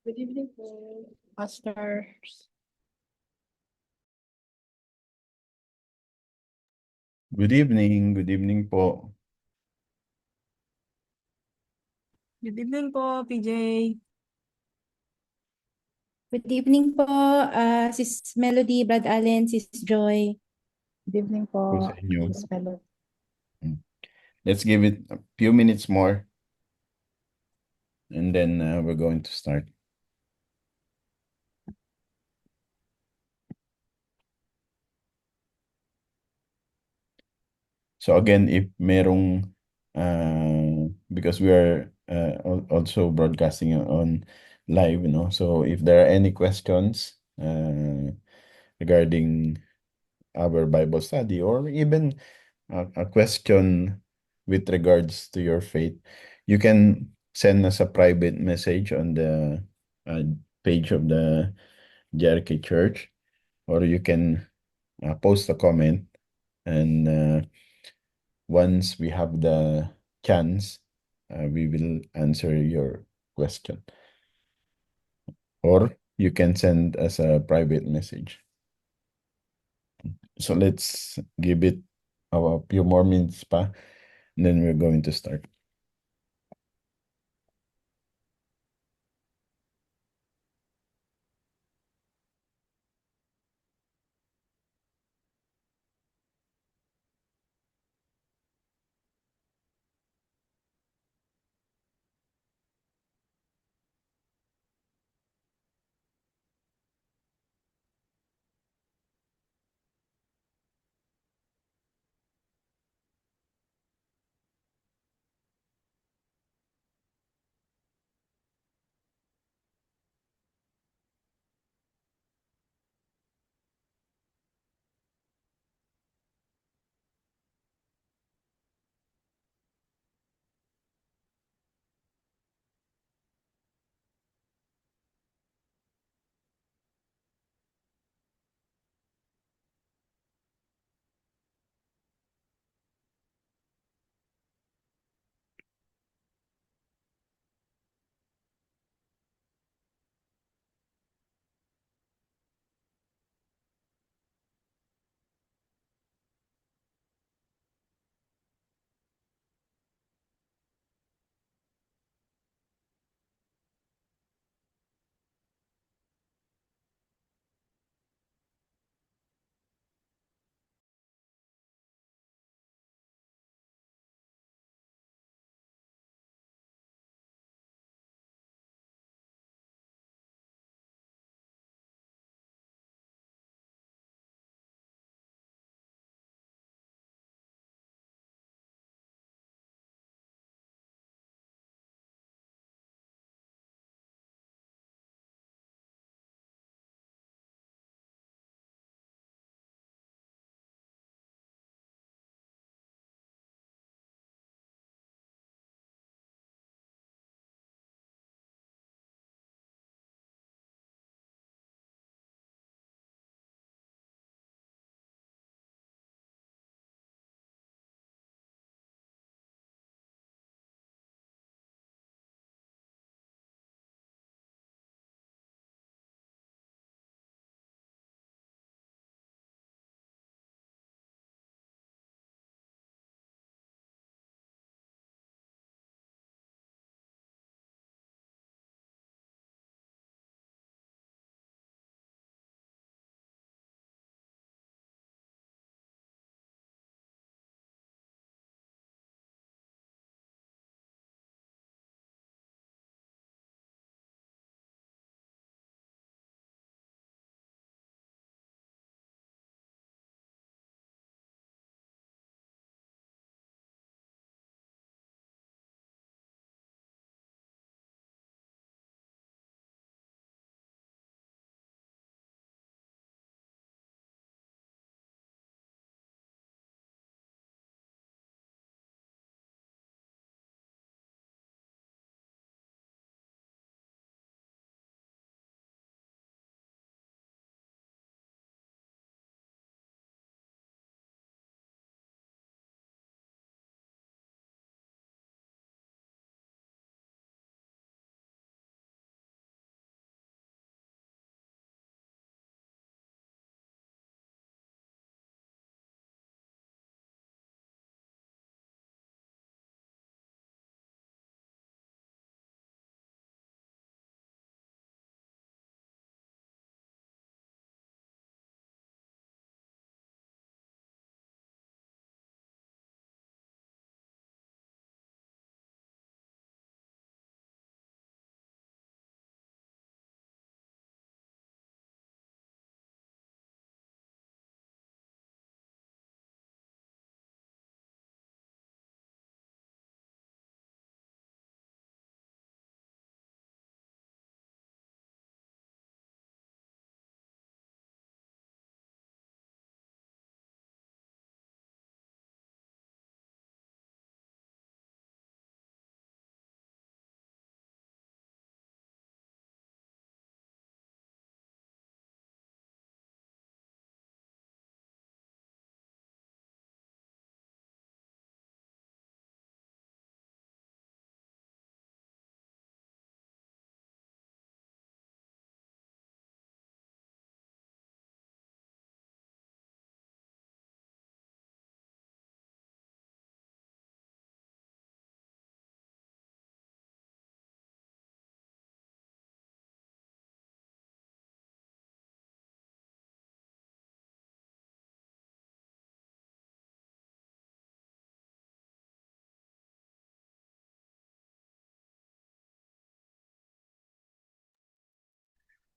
Good evening po, Pastors. Good evening po. Good evening po, PJ. Good evening po, Sis Melody, Brad Allen, Sis Joy. Good evening Po po, sa inyo. Sis Melody. Let's give it a few minutes more and then we're going to start. So again, if merong because we are also broadcasting on live, so if there are any questions regarding our Bible study or even a question with regards to your faith, you can send us a private message on the uh, page of the Jericho Church, or you can post a comment, and once we have the chance, we will answer your question. Or you can send us a private message. So let's give it a few more minutes pa, and then we're going to start.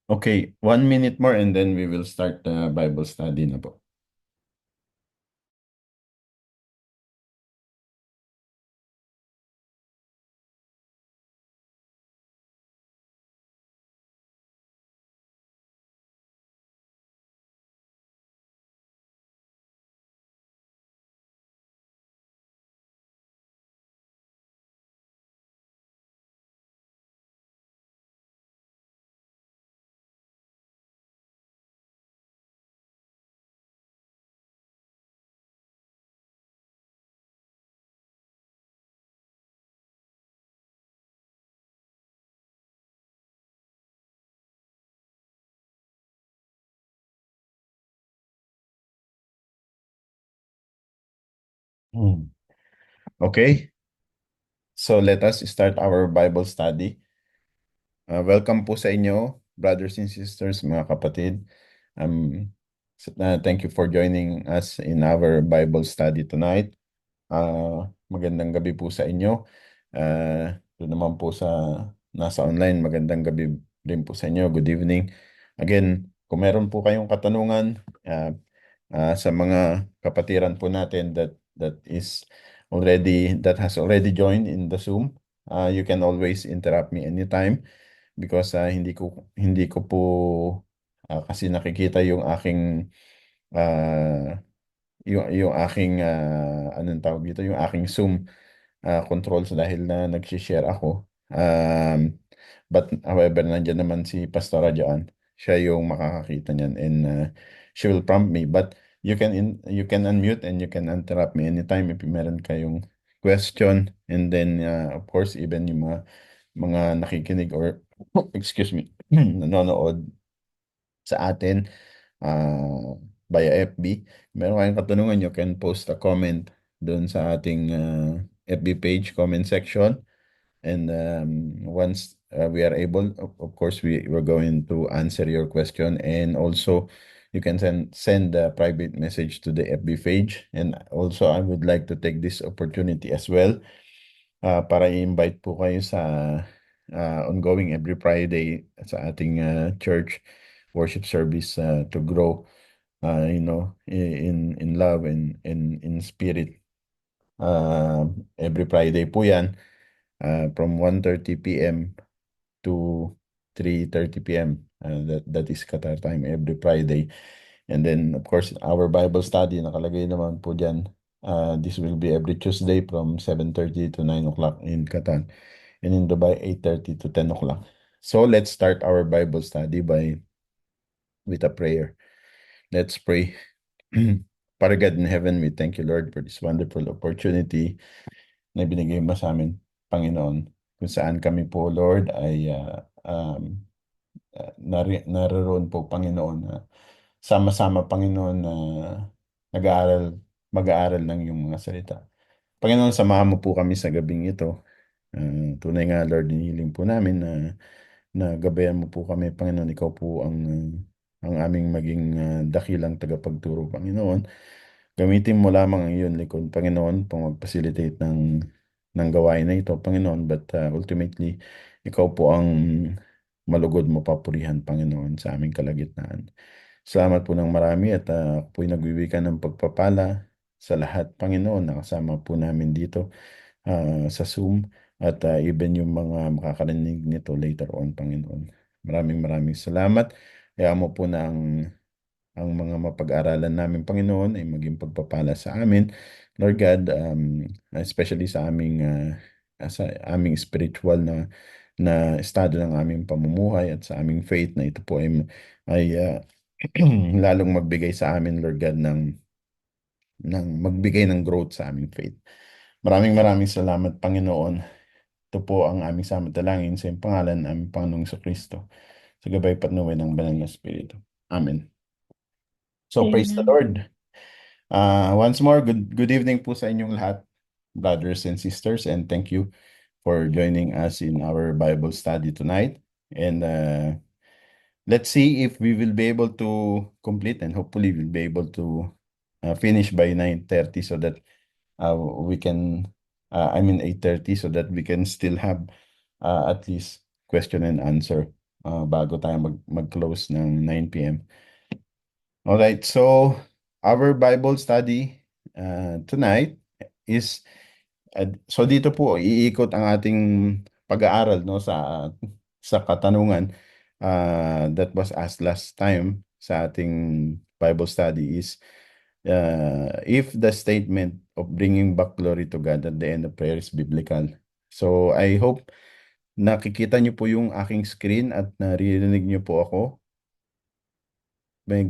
Okay, 1 minute more and then we will start the Bible study na po. Okay, so let us start our Bible study. Welcome po sa inyo, brothers and sisters, mga kapatid. Thank you for joining us in our Bible study tonight. Magandang gabi po sa inyo. Doon naman po sa nasa online, magandang gabi din po sa inyo. Good evening. Again, kung meron po kayong katanungan sa mga kapatiran po natin that has already joined in the Zoom, you can always interrupt me anytime because hindi ko po kasi nakikita yung aking ah, yung aking anong tawag dito, yung aking Zoom controls dahil na nag-share ako. But however, nandiyan naman si Pastora Joanne. Siya yung makakakita niyan and she will prompt me. But you can unmute and you can interrupt me anytime if meron kayong question. And then of course even yung mga nakikinig or excuse me, nanonood sa atin via FB. Meron kayong katanungan, you can post a comment doon sa ating FB page comment section. And once we are able, of course, we're going to answer your question. And also, you can send a private message to the FB page. And also, I would like to take this opportunity as well para i-invite po kayo sa ongoing every Friday sa ating church worship service to grow, in love and in spirit. Every Friday po yan from 1:30 p.m. to 3:30 p.m. That is Qatar time every Friday. And then, of course, our Bible study, nakalagay naman po dyan. This will be every Tuesday from 7:30 to 9 o'clock in Qatar. And in Dubai, 8:30 to 10 o'clock. So let's start our Bible study with a prayer. Let's pray. Father God in heaven, we thank you, Lord, for this wonderful opportunity na binigay mo sa amin, Panginoon, kung saan kami po, Lord, ay naroon po, Panginoon, na sama-sama, Panginoon, na mag-aaral ng iyong mga salita. Panginoon, samahan mo po kami sa gabing ito. Tunay nga, Lord, hinihiling po namin na gabayan mo po kami, Panginoon. Ikaw po ang aming maging dakilang tagapagturo, Panginoon. Gamitin mo lamang ang iyon likod, Panginoon, pang mag-facilitate ng gawain na ito, Panginoon. But ultimately, ikaw po ang malugod mo papurihan, Panginoon, sa aming kalagitnaan. Salamat po ng marami at ako po'y nagwiwikan ng pagpapala sa lahat, Panginoon, nakasama po namin dito sa Zoom at even yung mga makakarinig nito later on, Panginoon. Maraming maraming salamat. Kaya mo po na ang mga mapag-aralan namin, Panginoon, ay maging pagpapala sa amin. Lord God, especially sa aming spiritual na estado ng aming pamumuhay at sa aming faith na ito po ay lalong magbigay sa amin, Lord God, ng magbigay ng growth sa aming faith. Maraming maraming salamat, Panginoon. Ito po ang aming samantalangin sa iyong pangalan ng aming Panginoong Kristo sa gabay patnubay ng Banal na Espiritu. Amen. So praise the Amen. Lord. Once more, good evening po sa inyong lahat, brothers and sisters, and thank you for joining us in our Bible study tonight. And let's see if we will be able to complete and hopefully we'll be able to finish by 9:30 so that we can, 8:30 so that we can still have at least question and answer bago tayo mag-close ng 9 p.m. Alright, so our Bible study tonight is so dito po iikot ang ating pag-aaral no sa katanungan that was asked last time sa ating Bible study is if the statement of bringing back glory to God at the end of prayer is biblical. So I hope nakikita niyo po yung aking screen at naririnig niyo po ako.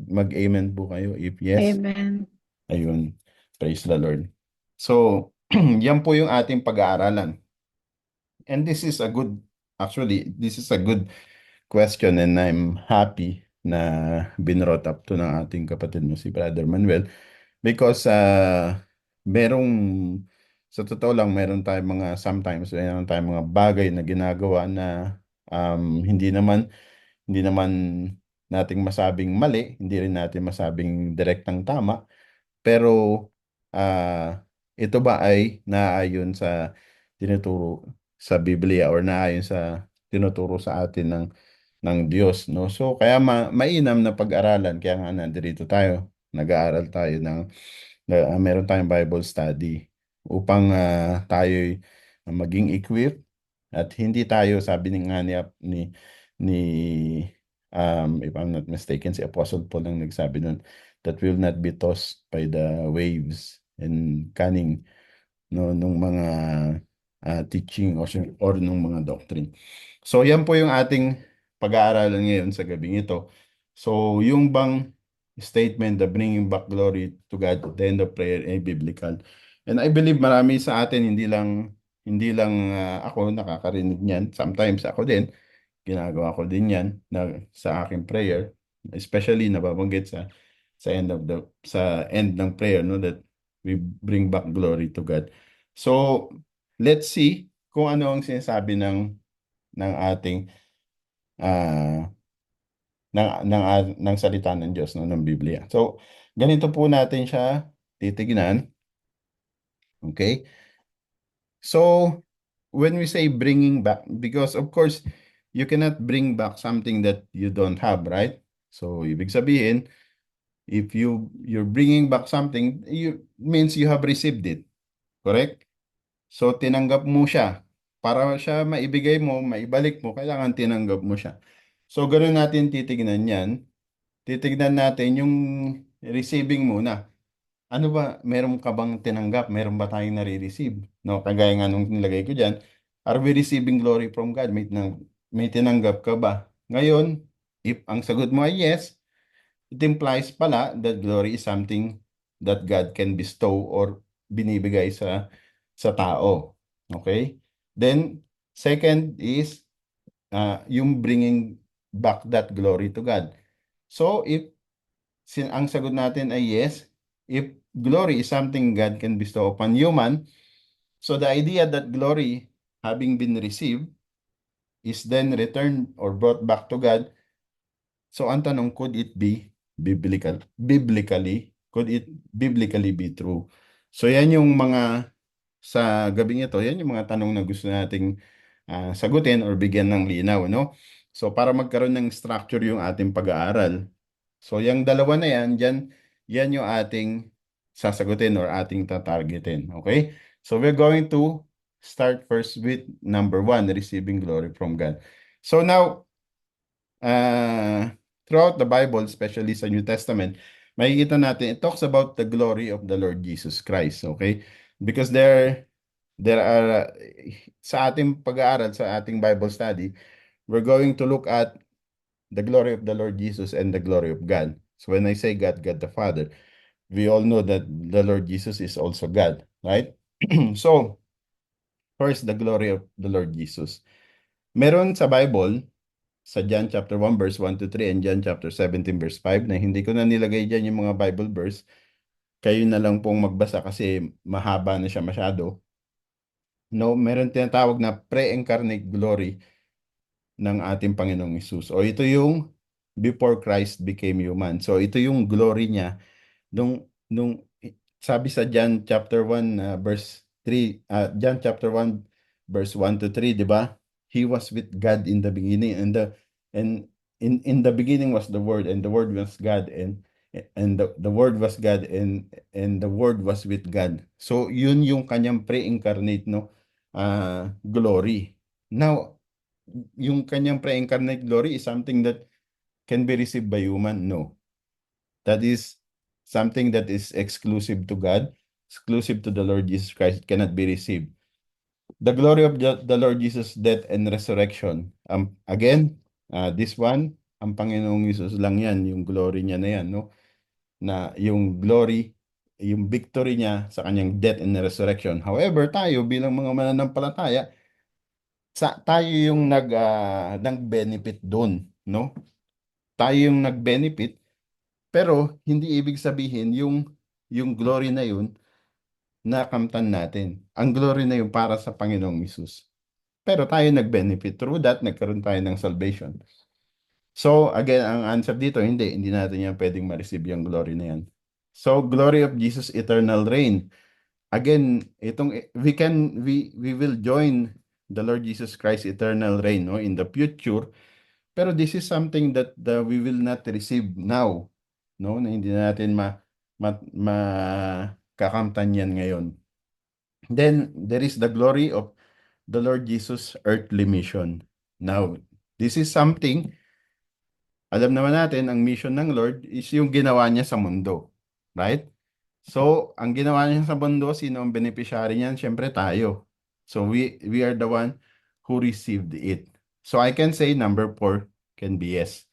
Mag-amen po kayo if yes. Amen. Ayun. Praise the Lord. So, yan po yung ating pag-aaralan. And this is a good question and I'm happy na binrought up to ng ating kapatid mo si Brother Manuel because merong sa totoo lang sometimes meron tayong mga bagay na ginagawa na hindi naman nating masabing mali, hindi rin natin masabing direktang tama, pero ito ba ay naayon sa tinuturo sa Biblia or naayon sa tinuturo sa atin ng Diyos, no? So kaya mainam na pag-aralan, kaya nga nandito tayo, nag-aaral tayo meron tayong Bible study upang tayo maging equipped at hindi tayo, sabi nga ni if I'm not mistaken, si Apostle Paul ang nagsabi nun, that will not be tossed by the waves and cunning no nung mga teaching or nung mga doctrine. So yan po yung ating pag-aaralan ngayon sa gabing ito. So yung bang statement, the bringing back glory to God at the end of prayer ay biblical. And I believe marami sa atin hindi lang ako nakakarinig niyan. Sometimes ako din ginagawa ko din yan sa aking prayer, especially nababanggit sa end ng prayer, no, that we bring back glory to God. So let's see kung ano ang sinasabi ng ating ng salita ng Diyos, no, ng Biblia. So ganito po natin siya titignan. Okay? So when we say bringing back, because of course you cannot bring back something that you don't have, right? So ibig sabihin, if you're bringing back something, means you have received it. Correct? So tinanggap mo siya. Para siya maibigay mo, maibalik mo, kailangan tinanggap mo siya. So ganoon natin titignan yan. Titignan natin yung receiving muna. Ano ba, meron ka bang tinanggap? Meron ba tayong nare-receive? No, kagaya nga nung nilagay ko dyan, are we receiving glory from God? May tinanggap ka ba? Ngayon, if ang sagot mo ay yes, it implies pala that glory is something that God can bestow or binibigay sa tao. Okay? Then, second is yung bringing back that glory to God. So, if ang sagot natin ay yes, if glory is something God can bestow upon human, so the idea that glory having been received is then returned or brought back to God. So ang tanong, could it be biblical? Could it biblically be true? So yan yung sa gabing ito, yan yung mga tanong na gusto nating sagutin or bigyan ng linaw, no? So para magkaroon ng structure yung ating pag-aaral. So yung dalawa na yan yung ating sasagutin or ating tatargetin, okay? So we're going to start first with number 1, receiving glory from God. So now, throughout the Bible, especially sa New Testament, makikita natin, it talks about the glory of the Lord Jesus Christ, okay? Because there are, sa ating pag-aaral, sa ating Bible study, we're going to look at the glory of the Lord Jesus and the glory of God. So when I say God, God the Father, we all know that the Lord Jesus is also God, right? So, first, the glory of the Lord Jesus. Meron sa Bible, sa John chapter 1 verse 1 to 3 and John chapter 17 verse 5, na hindi ko na nilagay dyan yung mga Bible verse. Kayo na lang pong magbasa kasi mahaba na siya masyado. No, meron tinatawag na pre-incarnate glory ng ating Panginoong Hesus. O ito yung before Christ became human. So ito yung glory niya nung sabi sa John chapter 1 verse 3, John chapter 1 verse 1 to 3, di ba? He was with God in the beginning and And in the beginning was the Word, and the Word was God, and the Word was God, and the Word was with God. So yun yung kanyang pre-incarnate, no, glory. Now, yung kanyang pre-incarnate glory is something that can be received by human. No, that is something that is exclusive to God, exclusive to the Lord Jesus Christ. It cannot be received. The glory of the Lord Jesus' death and resurrection. Again, this one, ang Panginoong Jesus lang yan, yung glory niya na yan, no? Na yung glory, yung victory niya sa kanyang death and resurrection. However, tayo bilang mga mananampalataya, tayo yung nag-benefit doon, no? Tayo yung nag-benefit, pero hindi ibig sabihin yung glory na yun nakamtan natin. Ang glory na yun para sa Panginoong Jesus. Pero tayo nag-benefit through that, nagkaroon tayo ng salvation. So, again, ang answer dito, hindi natin yan pwedeng ma-receive yung glory na yan. So, glory of Jesus' eternal reign. Again, we will join the Lord Jesus Christ eternal reign, no, in the future. Pero this is something that we will not receive now, no, na hindi natin kakamtan yan ngayon. Then, there is the glory of the Lord Jesus' earthly mission. Now, this is something, alam naman natin, ang mission ng Lord is yung ginawa niya sa mundo. Right? So, ang ginawa niya sa mundo, sino ang beneficiary niyan? Siyempre tayo. So, we are the one who received it. So, I can say number 4 can be yes.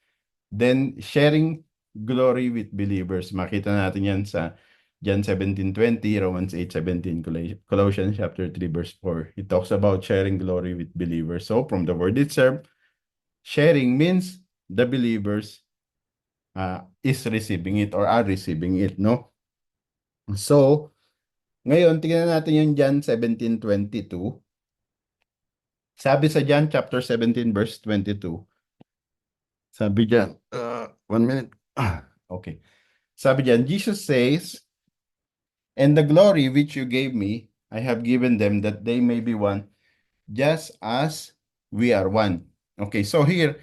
Then, sharing glory with believers. Makita natin yan sa John 17:20, Romans 8:17, Colossians chapter 3, verse 4. It talks about sharing glory with believers. So, from the word itself, sharing means the believers is receiving it or are receiving it, no? So, ngayon, tingnan natin yung John 17:22. Sabi sa John chapter 17, verse 22, sabi dyan, 1 minute. Okay. Sabi dyan, Jesus says, "And the glory which you gave me, I have given them that they may be one, just as we are one." Okay, so here,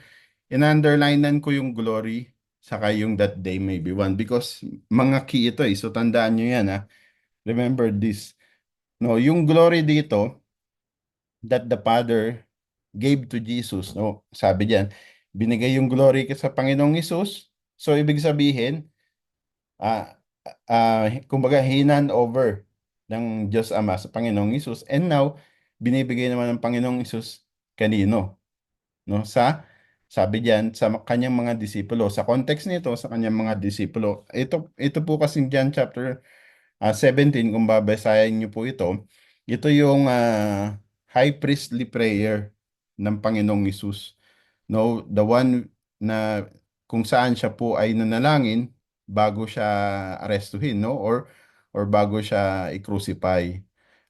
in-underlinean ko yung glory saka yung that they may be one because mga key ito eh. So tandaan nyo yan ha. Remember this. No, yung glory dito that the Father gave to Jesus. No, sabi diyan, binigay yung glory sa Panginoong Hesus. So ibig sabihin, kumbaga hinan over ng Diyos Ama sa Panginoong Hesus. And now, binibigay naman ng Panginoong Hesus kanino? No, sabi diyan sa kanyang mga disipulo. Sa context nito, sa kanyang mga disipulo. Ito po kasing John chapter 17, kung babasahin niyo po ito yung high priestly prayer ng Panginoong Hesus. No, the one na kung saan siya po ay nanalangin bago siya arestuhin, no? Or bago siya i-crucify.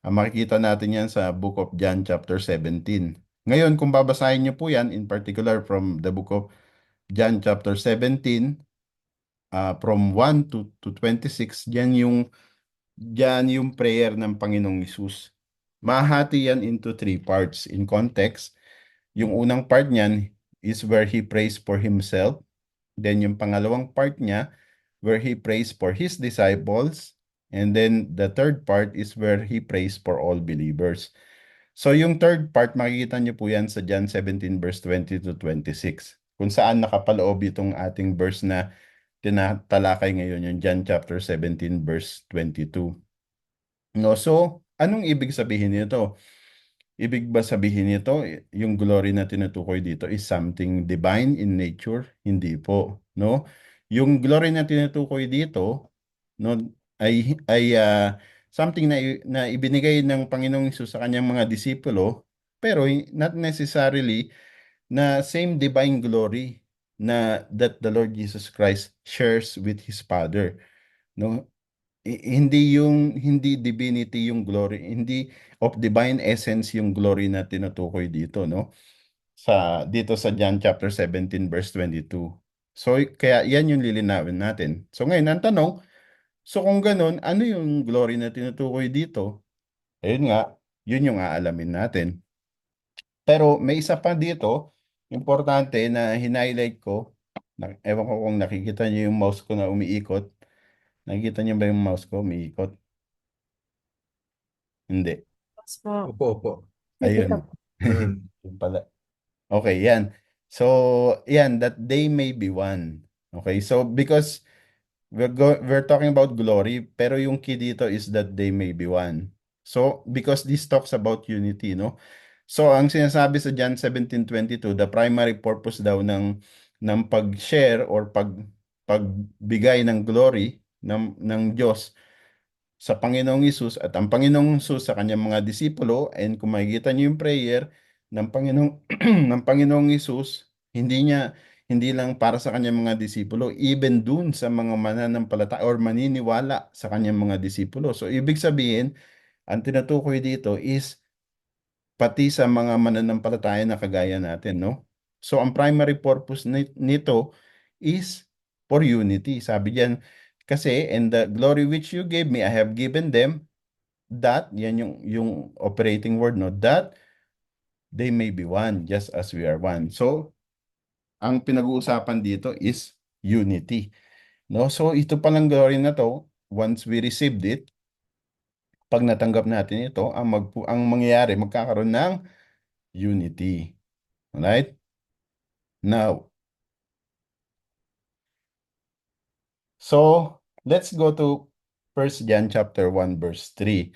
Makikita natin yan sa Book of John chapter 17. Ngayon, kung babasahin niyo po yan, in particular from the Book of John chapter 17, from 1 to 26, Diyan yung prayer ng Panginoong Hesus. Mahati yan into 3 parts in context. Yung unang part niyan is where he prays for himself. Then yung pangalawang part niya, where he prays for his disciples. And then the third part is where he prays for all believers. So yung third part, makikita niyo po yan sa John 17 verse 20 to 26. Kung saan nakapaloob itong ating verse na tinatalakay ngayon, yung John chapter 17 verse 22. No, so anong ibig sabihin nito? Ibig ba sabihin nito yung glory na tinutukoy dito is something divine in nature? Hindi po, no? Yung glory na tinutukoy dito, no, ay something na ibinigay ng Panginoong Hesus sa kanyang mga disipulo, pero not necessarily na same divine glory na that the Lord Jesus Christ shares with his Father, no? Hindi divinity yung glory, hindi of divine essence yung glory na tinutukoy dito, no? Dito sa John chapter 17 verse 22. So kaya yan yung lilinawin natin. So ngayon ang tanong, so kung ganun, ano yung glory na tinutukoy dito? Ayun nga, yun yung aalamin natin. Pero may isa pa dito importante na highlight ko, ewan ko kung nakikita niyo yung mouse ko na umiikot. Nakikita niyo ba yung mouse ko umiikot? Hindi. Yes po. Opo, opo. Ayun. Ayun. Yun pala. Okay, yan. So, yan, that they may be one. Okay, so because we're talking about glory, pero yung key dito is that they may be one. So, because this talks about unity, no? So, ang sinasabi sa John 17:22, the primary purpose daw ng pag-share or pagbigay ng glory ng Diyos sa Panginoong Hesus at ang Panginoong Hesus sa kanyang mga disipulo, and kung makikita niyo yung prayer ng Panginoong ng Panginoong Hesus, hindi lang para sa kanyang mga disipulo, even dun sa mga mananampalataya or maniniwala sa kanyang mga disipulo. So ibig sabihin, ang tinutukoy dito is pati sa mga mananampalataya na kagaya natin, no? So ang primary purpose nito is for unity. Sabi diyan kasi, and the glory which you gave me, I have given them, that, yan yung operating word, no? That they may be one, just as we are one. So, ang pinag-uusapan dito is unity, no? So, ito palang glory na to, once we received it, pag natanggap natin ito, ang mangyayari, magkakaroon ng unity. Alright? Now, so, let's go to 1 John chapter 1 verse 3.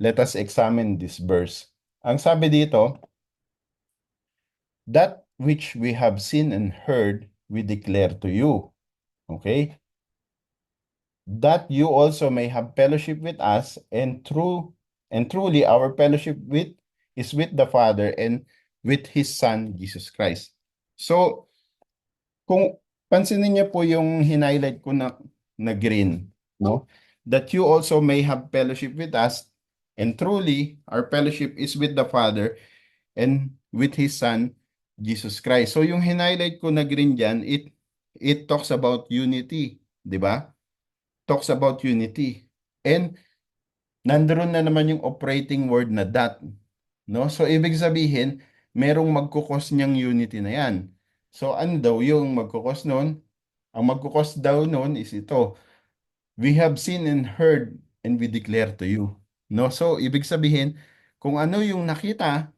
Let us examine this verse. Ang sabi dito, that which we have seen and heard, we declare to you. Okay? That you also may have fellowship with us, and truly our fellowship is with the Father and with His Son, Jesus Christ. So, kung pansinin niyo po yung highlight ko na green, no? That you also may have fellowship with us, and truly our fellowship is with the Father and with His Son, Jesus Christ. So yung highlight ko na green dyan, it talks about unity, di ba? Talks about unity. And nandoon na naman yung operating word na that, no? So ibig sabihin, merong magkukos niyang unity na yan. So ano daw yung magkukos nun? Ang magkukos daw nun is ito. We have seen and heard and we declare to you. No? So ibig sabihin, kung ano yung nakita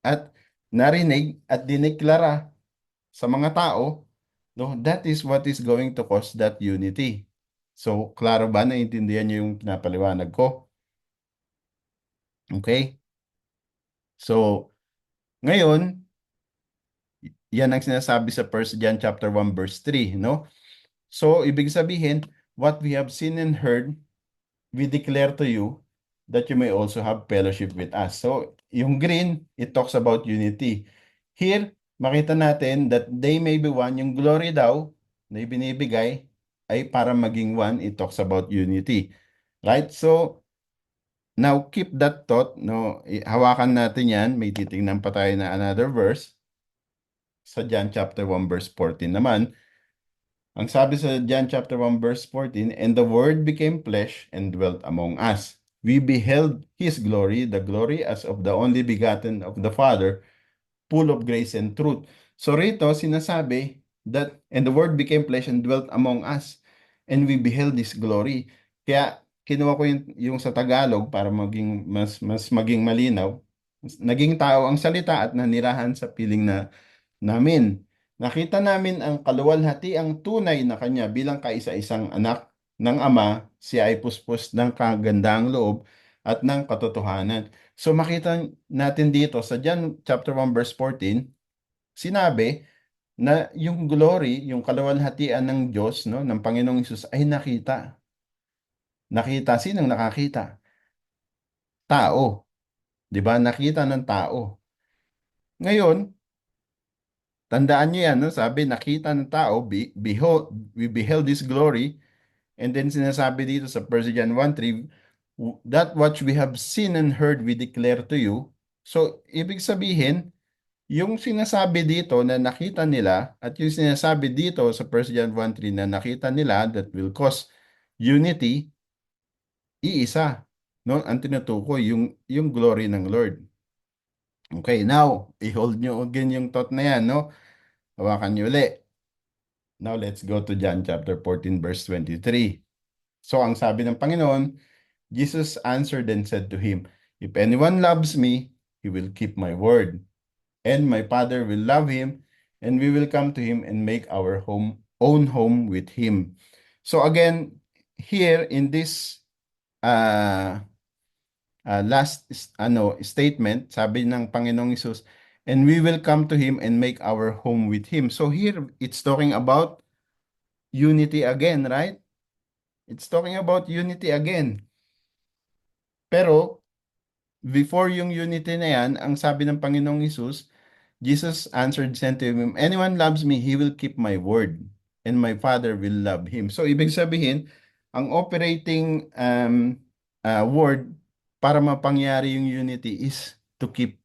at narinig at dineklara sa mga tao, no, that is what is going to cause that unity. So, klaro ba? Naintindihan niyo yung pinapaliwanag ko? Okay? So, ngayon, yan ang sinasabi sa 1 John chapter 1 verse 3, no? So, ibig sabihin, what we have seen and heard, we declare to you that you may also have fellowship with us. So, yung green, it talks about unity. Here, makita natin that they may be one. Yung glory daw na ibinibigay ay para maging one. It talks about unity. Right? So, now keep that thought. No? Hawakan natin yan. May titingnan pa tayo na another verse. Sa John chapter 1 verse 14 naman. Ang sabi sa John chapter 1 verse 14, and the Word became flesh and dwelt among us. We beheld His glory, the glory as of the only begotten of the Father, full of grace and truth. So rito sinasabi that, and the Word became flesh and dwelt among us, and we beheld His glory. Kaya kinuha ko yung sa Tagalog para maging mas maging malinaw. Naging tao ang salita at nanirahan sa piling namin. Nakita namin ang kaluwalhatiang tunay na kanya bilang kaisa-isang anak ng Ama, siya ay puspos ng kagandahang loob at ng katotohanan. So makita natin dito sa John chapter 1 verse 14, sinabi na yung glory, yung kaluwalhatian ng Diyos, no, ng Panginoong Hesus ay nakita. Nakita, sinong nakakita? Tao. 'Di ba? Nakita ng tao. Ngayon, tandaan niyo yan, no? Sabi, nakita ng tao, behold, we beheld His glory. And then sinasabi dito sa 1 John 1:3, that what we have seen and heard, we declare to you. So, ibig sabihin, yung sinasabi dito na nakita nila at yung sinasabi dito sa 1 John 1:3 na nakita nila that will cause unity, iisa. No? Ang tinutukoy, yung glory ng Lord. Okay, now, i-hold nyo again yung thought na yan, no? Hawakan nyo uli. Now, let's go to John chapter 14, verse 23. So, ang sabi ng Panginoon, Jesus answered and said to him, "If anyone loves me, he will keep my word, and my Father will love him, and we will come to him and make our own home with him." So again, here in this uh, statement, sabi ng Panginoong Hesus, "And we will come to him and make our home with him." So here, it's talking about unity again, right? It's talking about unity again. Pero, before yung unity na yan, ang sabi ng Panginoong Hesus, Jesus answered, said to him, "Anyone loves me, he will keep my word, and my Father will love him." So, ibig sabihin, ang operating word para mapangyari yung unity is to keep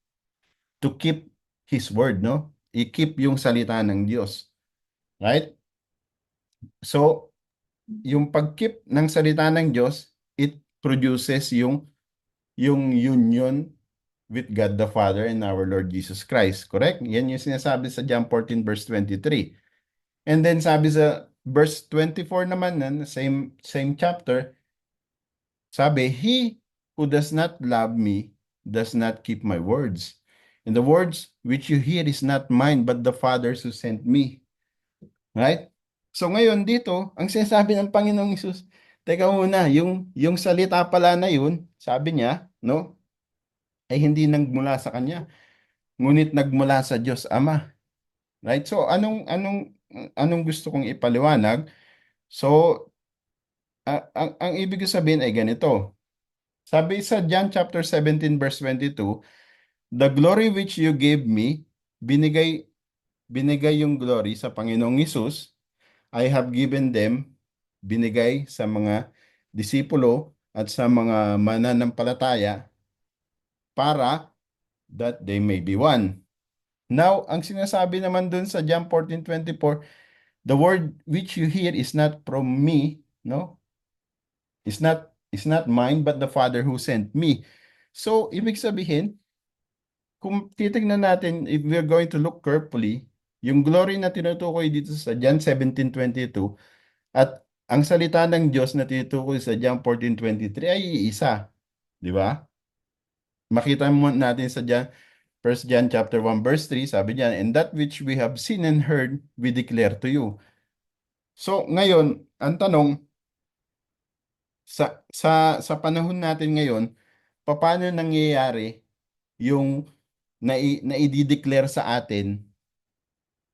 His word, no? I-keep yung salita ng Diyos. Right? So, yung pag-keep ng salita ng Diyos, it produces yung union with God the Father and our Lord Jesus Christ. Correct? Yan yung sinasabi sa John 14 verse 23. And then sabi sa verse 24 naman, same chapter, sabi, "He who does not love me does not keep my words. And the words which you hear is not mine, but the Father's who sent me." Right? So ngayon dito, ang sinasabi ng Panginoong Hesus, teka muna, yung salita pala na yun, sabi niya, no, ay hindi nagmula sa kanya, ngunit nagmula sa Diyos Ama. Right? So anong gusto kong ipaliwanag? So ang ibig ko sabihin ay ganito. Sabi sa John chapter 17 verse 22, "The glory which you gave me," binigay yung glory sa Panginoong Hesus, "I have given them," binigay sa mga disipulo at sa mga mananampalataya, para that they may be one. Now, ang sinasabi naman dun sa John 14:24, "The word which you hear is not from me," no? Is not mine, but the Father who sent me. So, ibig sabihin, kung titignan natin, if we're going to look carefully, yung glory na tinutukoy dito sa John 17:22 at ang salita ng Diyos na tinutukoy sa John 14:23 ay iisa. Di ba? Makita mo natin sa John, 1 John chapter 1 verse 3, sabi niya, "And that which we have seen and heard, we declare to you." So, ngayon, ang tanong, sa panahon natin ngayon, paano nangyayari yung naidi-declare sa atin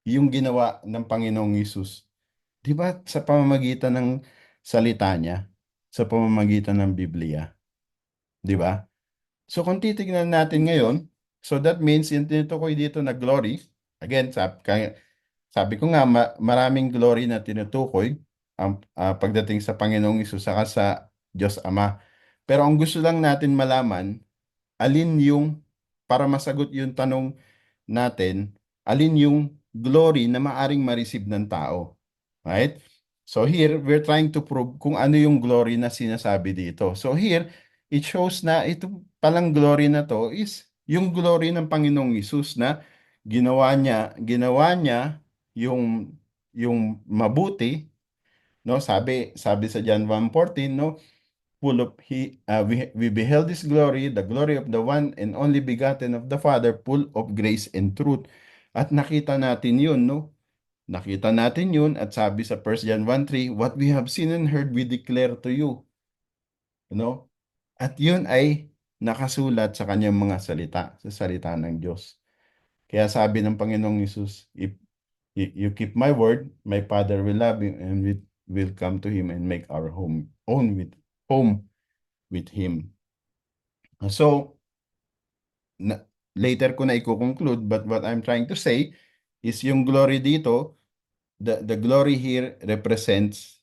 yung ginawa ng Panginoong Hesus? Di ba sa pamamagitan ng salita niya, sa pamamagitan ng Biblia? Di ba? So kung titignan natin ngayon, so that means yung tinutukoy dito na glory, again, sabi ko nga, maraming glory na tinutukoy ang pagdating sa Panginoong Hesus saka sa Diyos Ama. Pero ang gusto lang natin malaman, alin yung, para masagot yung tanong natin, alin yung glory na maaring ma-receive ng tao. Right? So here, we're trying to prove kung ano yung glory na sinasabi dito. So here, it shows na ito palang glory na to is yung glory ng Panginoong Hesus na ginawa niya yung mabuti, no? Sabi sa John 1:14, no? We beheld His glory, the glory of the one and only begotten of the Father, full of grace and truth. At nakita natin yun, no? Nakita natin yun at sabi sa 1 John 1:3, "What we have seen and heard, we declare to you." No? At yun ay nakasulat sa kanyang mga salita, sa salita ng Diyos. Kaya sabi ng Panginoong Hesus, "If you keep my word, my Father will love you, and we will come to him and make our home with him." So, later ko na i-conclude, but what I'm trying to say is yung glory dito, the glory here represents,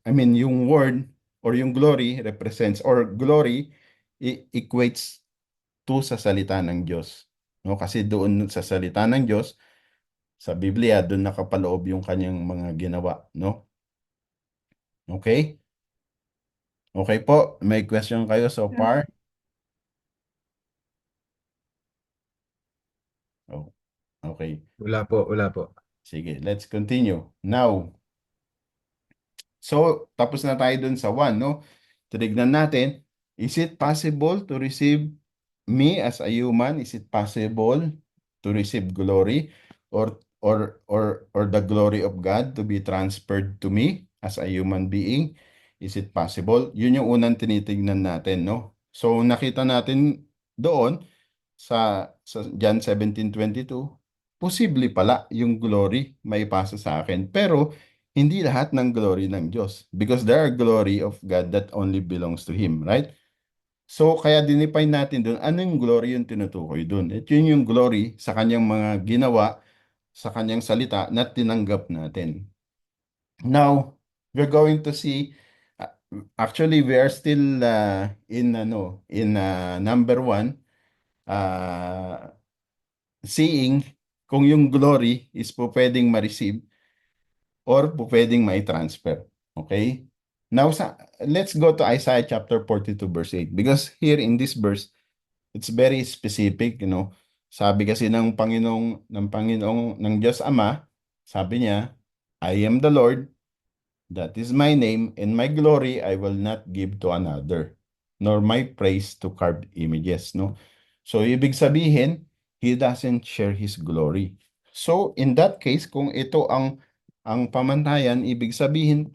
yung word or yung glory represents, or glory equates to sa salita ng Diyos. No? Kasi doon sa salita ng Diyos, sa Biblia, doon nakapaloob yung kanyang mga ginawa. No? Okay? Okay po. May question kayo so far? Okay. Wala po, wala po. Sige, let's continue. Now, so tapos na tayo dun sa 1, no? Tinignan natin, is it possible to receive me as a human? Is it possible to receive glory or the glory of God to be transferred to me as a human being? Is it possible? Yun yung unang tinitingnan natin, no? So nakita natin doon sa John 17:22, posible pala yung glory may pasa sa akin. Pero hindi lahat ng glory ng Diyos because there are glory of God that only belongs to Him, right? So kaya dinefine natin doon anong glory yung tinutukoy doon. At yun yung glory sa kanyang mga ginawa, sa kanyang salita na tinanggap natin. Now, we're going to see uh, actually we are still in number 1, seeing kung yung glory is po pwedeng ma-receive or po pwedeng mai-transfer. Okay? Now, let's go to Isaiah chapter 42 verse 8 because here in this verse, it's very specific, you know. Sabi kasi ng Diyos Ama, sabi niya, I am the Lord, that is my name, and my glory I will not give to another, nor my praise to carved images, no? So, ibig sabihin, He doesn't share His glory. So, in that case, kung ito ang pamantayan, ibig sabihin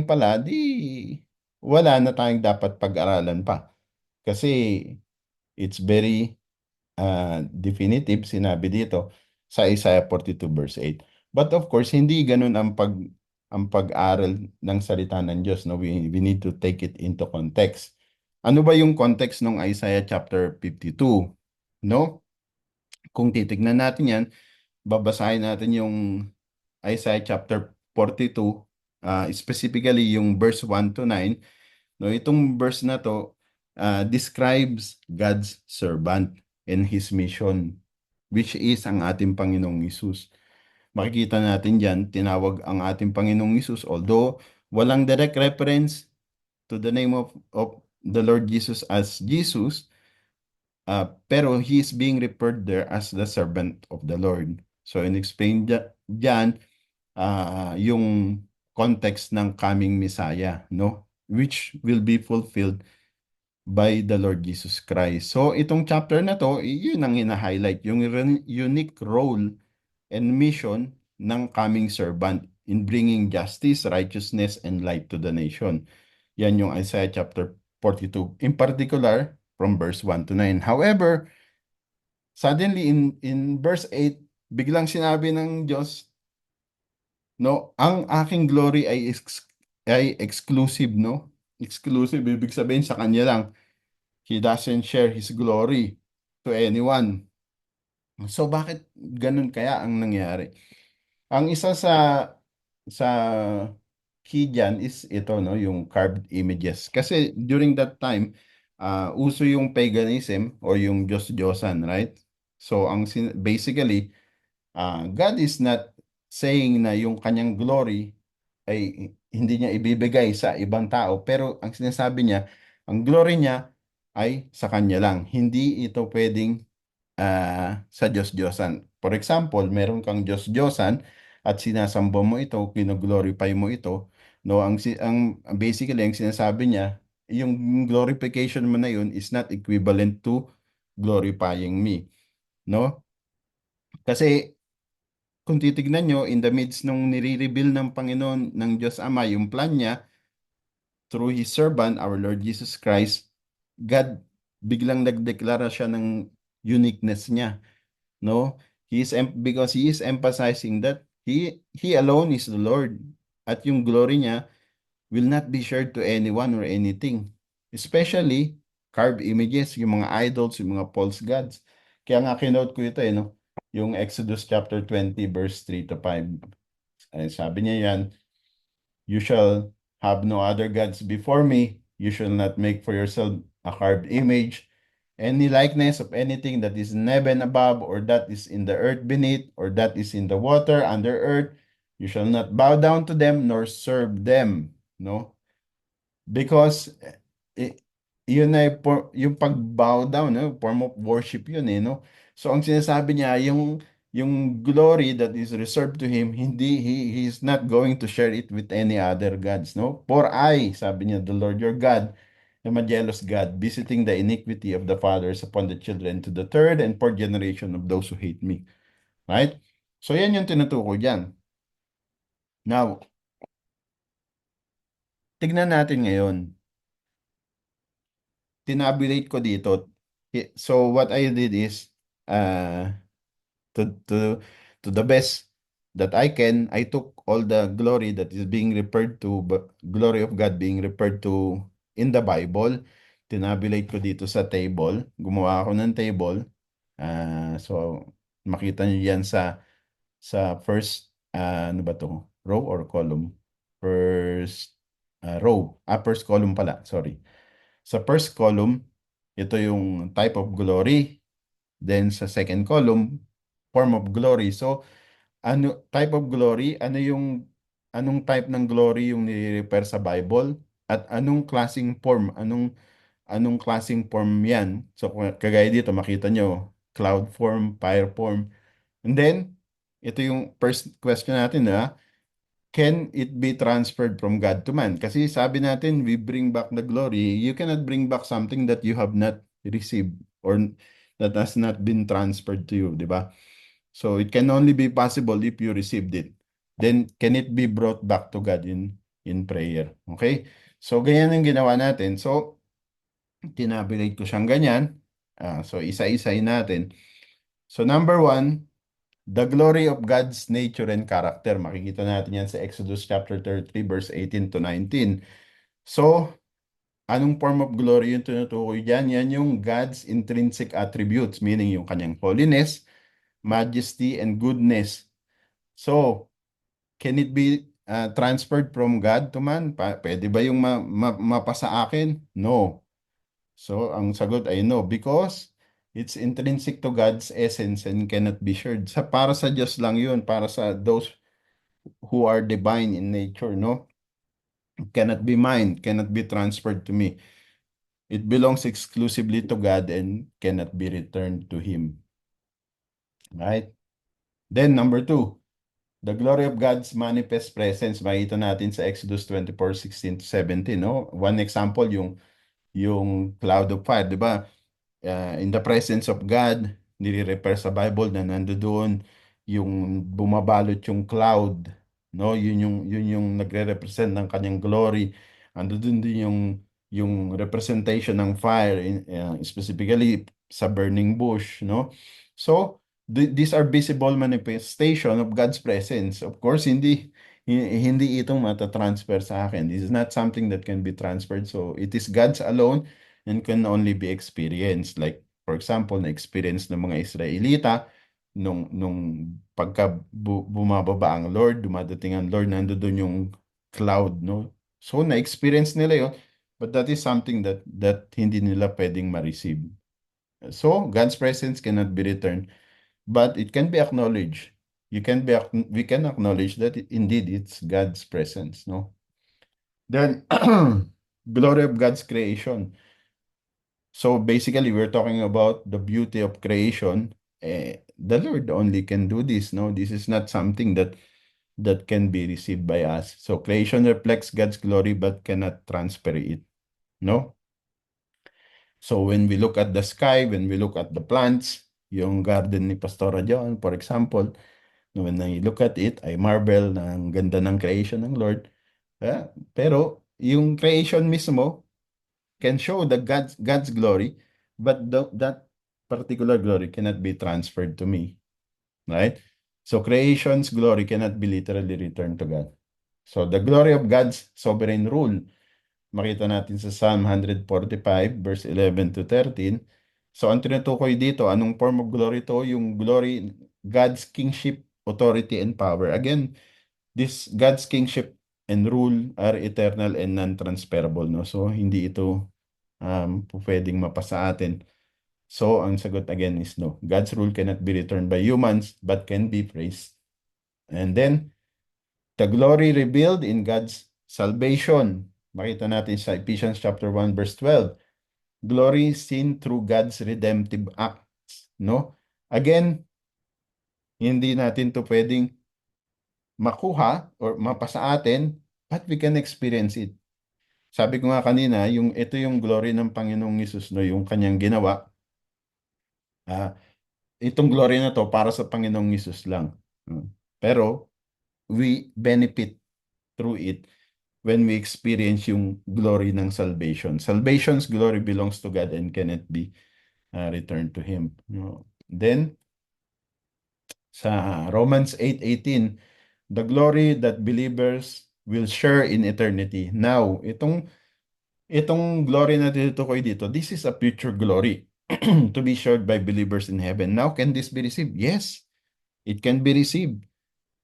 pala, di wala na tayong dapat pag-aralan pa. Kasi it's very definitive, sinabi dito sa Isaiah 42 verse 8. But of course, hindi ganun ang pag-aral ng salita ng Diyos. No? We need to take it into context. Ano ba yung context ng Isaiah chapter 52? No? Kung titignan natin yan, babasahin natin yung Isaiah chapter 42, specifically yung verse 1 to 9. No, itong verse na to describes God's servant and His mission, which is ang ating Panginoong Hesus. Makikita natin dyan, tinawag ang ating Panginoong Hesus, although walang direct reference to the name of the Lord Jesus as Jesus, pero He is being referred there as the servant of the Lord. So, in-explain dyan yung context ng coming Messiah, no? Which will be fulfilled by the Lord Jesus Christ. So, itong chapter na to, yun ang hina-highlight, yung unique role and mission ng coming servant in bringing justice, righteousness, and light to the nation. Yan yung Isaiah chapter 42. In particular, from verse 1 to 9. However, suddenly in verse 8, biglang sinabi ng Diyos, no, ang aking glory ay exclusive, no? Exclusive, ibig sabihin sa kanya lang. He doesn't share His glory to anyone. So bakit ganun kaya ang nangyari? Ang isa sa key dyan is ito, no, yung carved images. Kasi during that time, uso yung paganism or yung Diyos-Diyosan, right? So basically, God is not saying na yung kanyang glory ay hindi niya ibibigay sa ibang tao, pero ang sinasabi niya, ang glory niya ay sa kanya lang. Hindi ito pwedeng sa Diyos-Diyosan. For example, meron kang Diyos-Diyosan at sinasamba mo ito, kino-glorify mo ito, no, ang basically ang sinasabi niya, yung glorification mo na yun is not equivalent to glorifying me, no? Kasi kung titignan nyo, in the midst nung nire-reveal ng Panginoon ng Diyos Ama, yung plan niya, through His servant, our Lord Jesus Christ, God biglang nagdeklara siya ng uniqueness niya. No? Because He is emphasizing that He alone is the Lord. At yung glory niya will not be shared to anyone or anything. Especially carved images, yung mga idols, yung mga false gods. Kaya nga kinote ko ito no? Yung Exodus chapter 20 verse 3 to 5. Sabi niya yan, you shall have no other gods before me. You shall not make for yourself a carved image, any likeness of anything that is in heaven above, or that is in the earth beneath, or that is in the water under earth. You shall not bow down to them nor serve them. No? Because yun ay yung pag-bow down, no? Form of worship yun no? So ang sinasabi niya, yung yung glory that is reserved to him, he is not going to share it with any other gods, no? For I, sabi niya, the Lord your God, am a jealous God, visiting the iniquity of the fathers upon the children to the third and fourth generation of those who hate me. Right? So yan yung tinutukoy dyan. Now, tignan natin ngayon. Tinabulate ko dito. So what I did is, to to to the best that I can, I took all the glory that is being referred to, glory of God being referred to in the Bible. Tinabulate ko dito sa table. Gumawa ako ng table. So makita niyo yan sa first, ano ba to? Row or column? First row. First column pala. Sorry. Sa first column, ito yung type of glory. Then sa second column, form of glory. So, ano type of glory? Anong type ng glory yung nire-refer sa Bible? At anong klaseng form? Anong klaseng form yan? So, kagaya dito, makita nyo, cloud form, fire form. And then, ito yung first question natin, can it be transferred from God to man? Kasi sabi natin, we bring back the glory. You cannot bring back something that you have not received or that has not been transferred to you, di ba? So it can only be possible if you received it. Then can it be brought back to God in prayer? Okay? So ganyan ang ginawa natin. So tinabulate ko siyang ganyan. So isa-isayin natin. So number 1, the glory of God's nature and character. Makikita natin yan sa Exodus chapter 33 verse 18 to 19. So, anong form of glory yung tinutukoy dyan? Yan yung God's intrinsic attributes, meaning yung kanyang holiness, majesty, and goodness. So, can it be transferred from God to man? Pwede ba yung mapasa akin? No. So, ang sagot ay no, because it's intrinsic to God's essence and cannot be shared. Para sa Diyos lang yun, para sa those who are divine in nature, no? It cannot be mine, cannot be transferred to me. It belongs exclusively to God and cannot be returned to Him. Right? Then, number 2, the glory of God's manifest presence. Makita natin sa Exodus 24:16 to 17, no? One example, yung cloud of fire, di ba? In the presence of God, nire-refer sa Bible na nandoon yung bumabalot yung cloud, no? Yun yung nagre-represent ng kanyang glory. Nandoon din yung representation ng fire, specifically sa burning bush, no? So, these are visible manifestation of God's presence. Of course, hindi itong matatransfer sa akin. This is not something that can be transferred. So, it is God's alone and can only be experienced. Like, for example, na-experience ng mga Israelita nung pagka bumababa ang Lord, dumadating ang Lord, nandoon yung cloud, no? So, na-experience nila yun, but that is something that hindi nila pwedeng ma-receive. So, God's presence cannot be returned, but it can be acknowledged. We can acknowledge that indeed it's God's presence, no? Then, glory of God's creation. So basically, we're talking about the beauty of creation. The Lord only can do this, no? This is not something that can be received by us. So creation reflects God's glory but cannot transfer it, no? So when we look at the sky, when we look at the plants, yung garden ni Pastora John, for example, when I look at it, I marvel na ang ganda ng creation ng Lord. Pero yung creation mismo can show the God's glory, but that particular glory cannot be transferred to me, right? So creation's glory cannot be literally returned to God. So the glory of God's sovereign rule, makita natin sa Psalm 145 verse 11 to 13. So ang tinutukoy dito, anong form of glory to? Yung glory, God's kingship, authority, and power. Again, this God's kingship and rule are eternal and non-transferable, no? So hindi ito pwedeng mapasa atin. So, ang sagot again is no. God's rule cannot be returned by humans but can be praised. And then, the glory revealed in God's salvation. Makita natin sa Ephesians chapter 1 verse 12. Glory seen through God's redemptive acts, no? Again, Hindi natin to pwedeng makuha or mapasa atin, but we can experience it. Sabi ko nga kanina, ito yung glory ng Panginoong Hesus, no, yung kanyang ginawa. Itong glory na to para sa Panginoong Hesus lang. Pero we benefit through it when we experience yung glory ng salvation. Salvation's glory belongs to God and cannot be returned to Him. No? Then, sa Romans 8:18, the glory that believers will share in eternity. Now, itong glory na tinutukoy dito, this is a future glory to be shared by believers in heaven. Now, can this be received? Yes, it can be received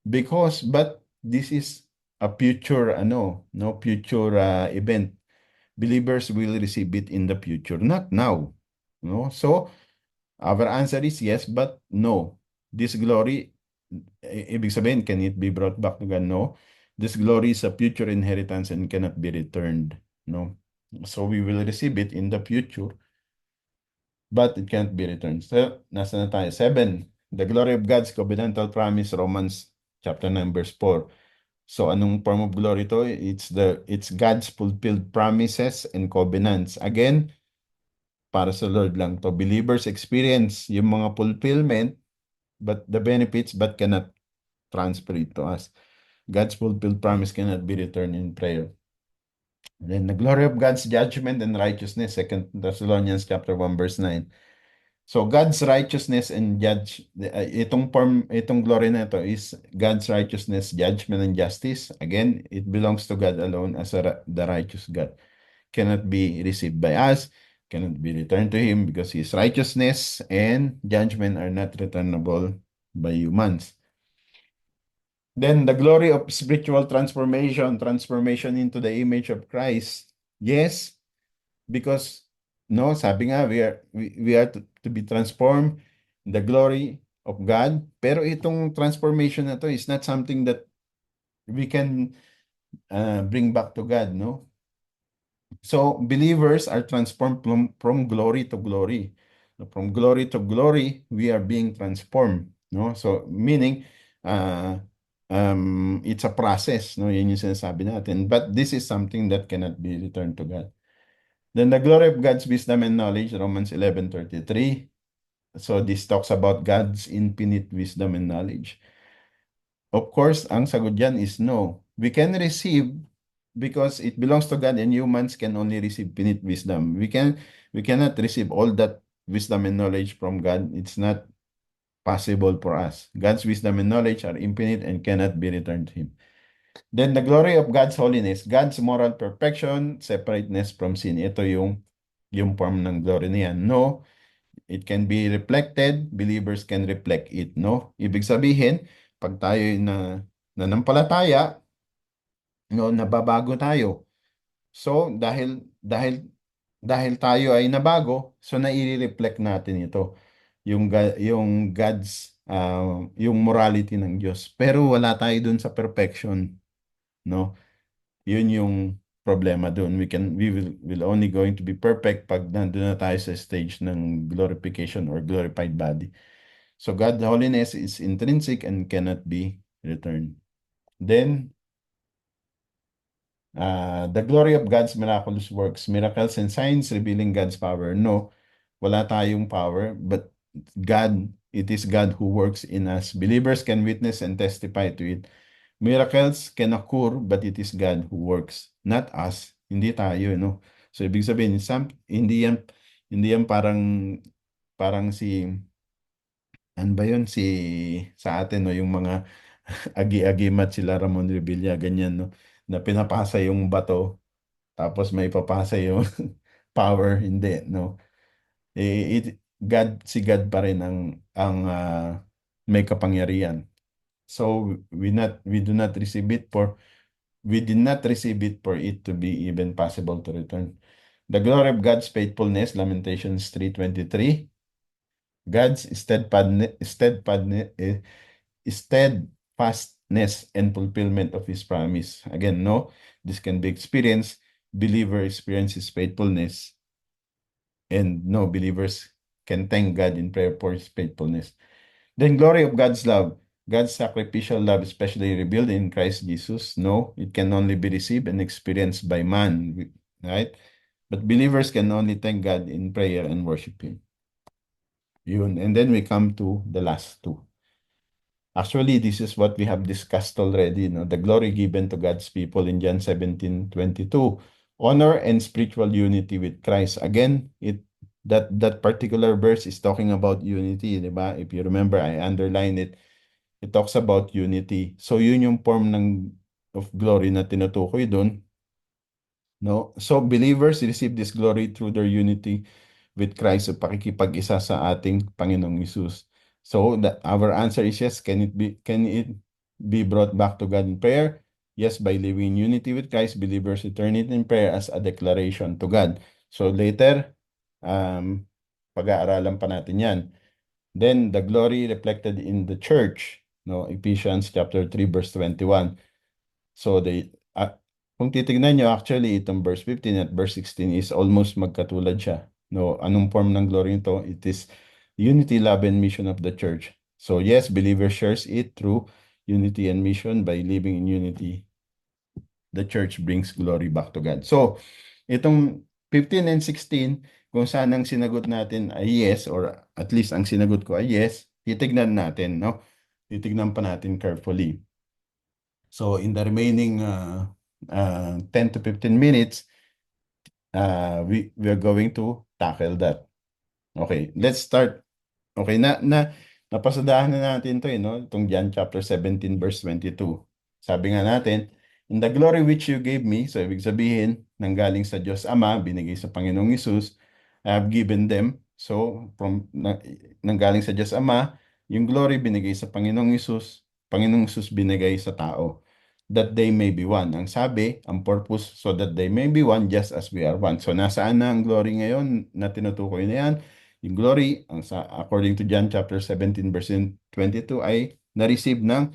but this is a future, future event. Believers will receive it in the future, not now. No? So, our answer is yes, but no. This glory, ibig sabihin, can it be brought back to God? No. This glory is a future inheritance and cannot be returned. No. So we will receive it in the future, but it can't be returned. So, nasa na tayo? 7. The glory of God's covenantal promise, Romans chapter 9, verse 4. So, anong form of glory to? It's God's fulfilled promises and covenants. Again, para sa Lord lang to. Believers experience yung mga fulfillment, but the benefits, but cannot transfer it to us. God's fulfilled promise cannot be returned in prayer. And then the glory of God's judgment and righteousness, 2 Thessalonians chapter 1, verse 9. So God's righteousness and itong glory na ito is God's righteousness, judgment, and justice. Again, it belongs to God alone as the righteous God. Cannot be received by us, cannot be returned to Him because His righteousness and judgment are not returnable by humans. Then the glory of spiritual transformation into the image of Christ. Yes, because sabi nga we are to be transformed in the glory of God. Pero itong transformation na to is not something that we can bring back to God, no? So believers are transformed from glory to glory. From glory to glory, we are being transformed, no? So meaning it's a process, no? Yan yung sinasabi natin. But this is something that cannot be returned to God. Then the glory of God's wisdom and knowledge, Romans 11:33. So this talks about God's infinite wisdom and knowledge. Of course, ang sagot dyan is no. We can receive because it belongs to God and humans can only receive infinite wisdom. We cannot receive all that wisdom and knowledge from God. It's not possible for us. God's wisdom and knowledge are infinite and cannot be returned to Him. Then the glory of God's holiness, God's moral perfection, separateness from sin. Ito yung form ng glory niya. No, it can be reflected. Believers can reflect it. No, ibig sabihin, pag tayo na nanampalataya, nababago tayo. So dahil tayo ay nabago, so nai-reflect natin ito yung God's yung morality ng Diyos. Pero wala tayo dun sa perfection, no? Yun yung problema dun. We will only going to be perfect pag nandun na tayo sa stage ng glorification or glorified body. So God's holiness is intrinsic and cannot be returned. Then the glory of God's miraculous works, miracles and signs revealing God's power. No, wala tayong power, but it is God who works in us. Believers can witness and testify to it. Miracles can occur, but it is God who works, not us. Hindi tayo, no? So, ibig sabihin, hindi yan parang ano ba yun, sa atin, no? Yung mga agi-agimat sila Ramon Revilla, ganyan, no? Na pinapasa yung bato, tapos may papasa yung power, hindi, no? Si God pa rin ang may kapangyarihan. So we did not receive it for it to be even possible to return. The glory of God's faithfulness, Lamentations 3:23. God's steadfastness and fulfillment of His promise. Again, no, this can be experienced. Believer experiences faithfulness, and no believers can thank God in prayer for His faithfulness. Then glory of God's love. God's sacrificial love, especially revealed in Christ Jesus. No, it can only be received and experienced by man, right? But believers can only thank God in prayer and worship Him. Yun. And then we come to the last two. Actually, this is what we have discussed already, no? The glory given to God's people in John 17:22. Honor and spiritual unity with Christ. Again, that particular verse is talking about unity, di ba? If you remember, I underlined it. It talks about unity. So yun yung form of glory na tinutukoy doon. No? So believers receive this glory through their unity with Christ o pakikipag-isa sa ating Panginoong Hesus. So our answer is yes. Can it be brought back to God in prayer? Yes, by living in unity with Christ, believers return it in prayer as a declaration to God. So later, pag-aaralan pa natin yan. Then the glory reflected in the church, no, Ephesians chapter 3 verse 21. So kung titignan nyo, actually itong verse 15 at verse 16 is almost magkatulad siya. No, anong form ng glory nito? It is unity, love, and mission of the church. So yes, believer shares it through unity and mission by living in unity. The church brings glory back to God. So itong 15 and 16, kung saan ang sinagot natin ay yes, or at least ang sinagot ko ay yes, titignan natin, no? Titignan pa natin carefully. So in the remaining 10 to 15 minutes, we are going to tackle that. Okay, let's start. Okay, napasadahan na natin to, no? Itong John chapter 17 verse 22. Sabi nga natin, in the glory which you gave me, so ibig sabihin, nanggaling sa Diyos Ama, binigay sa Panginoong Hesus, I have given them. So, nanggaling sa Diyos Ama, yung glory binigay sa Panginoong Hesus binigay sa tao, that they may be one. Ang sabi, ang purpose, so that they may be one just as we are one. So, nasaan na ang glory ngayon na tinutukoy na yan? Yung glory, according to John chapter 17 verse 22, ay na-receive ng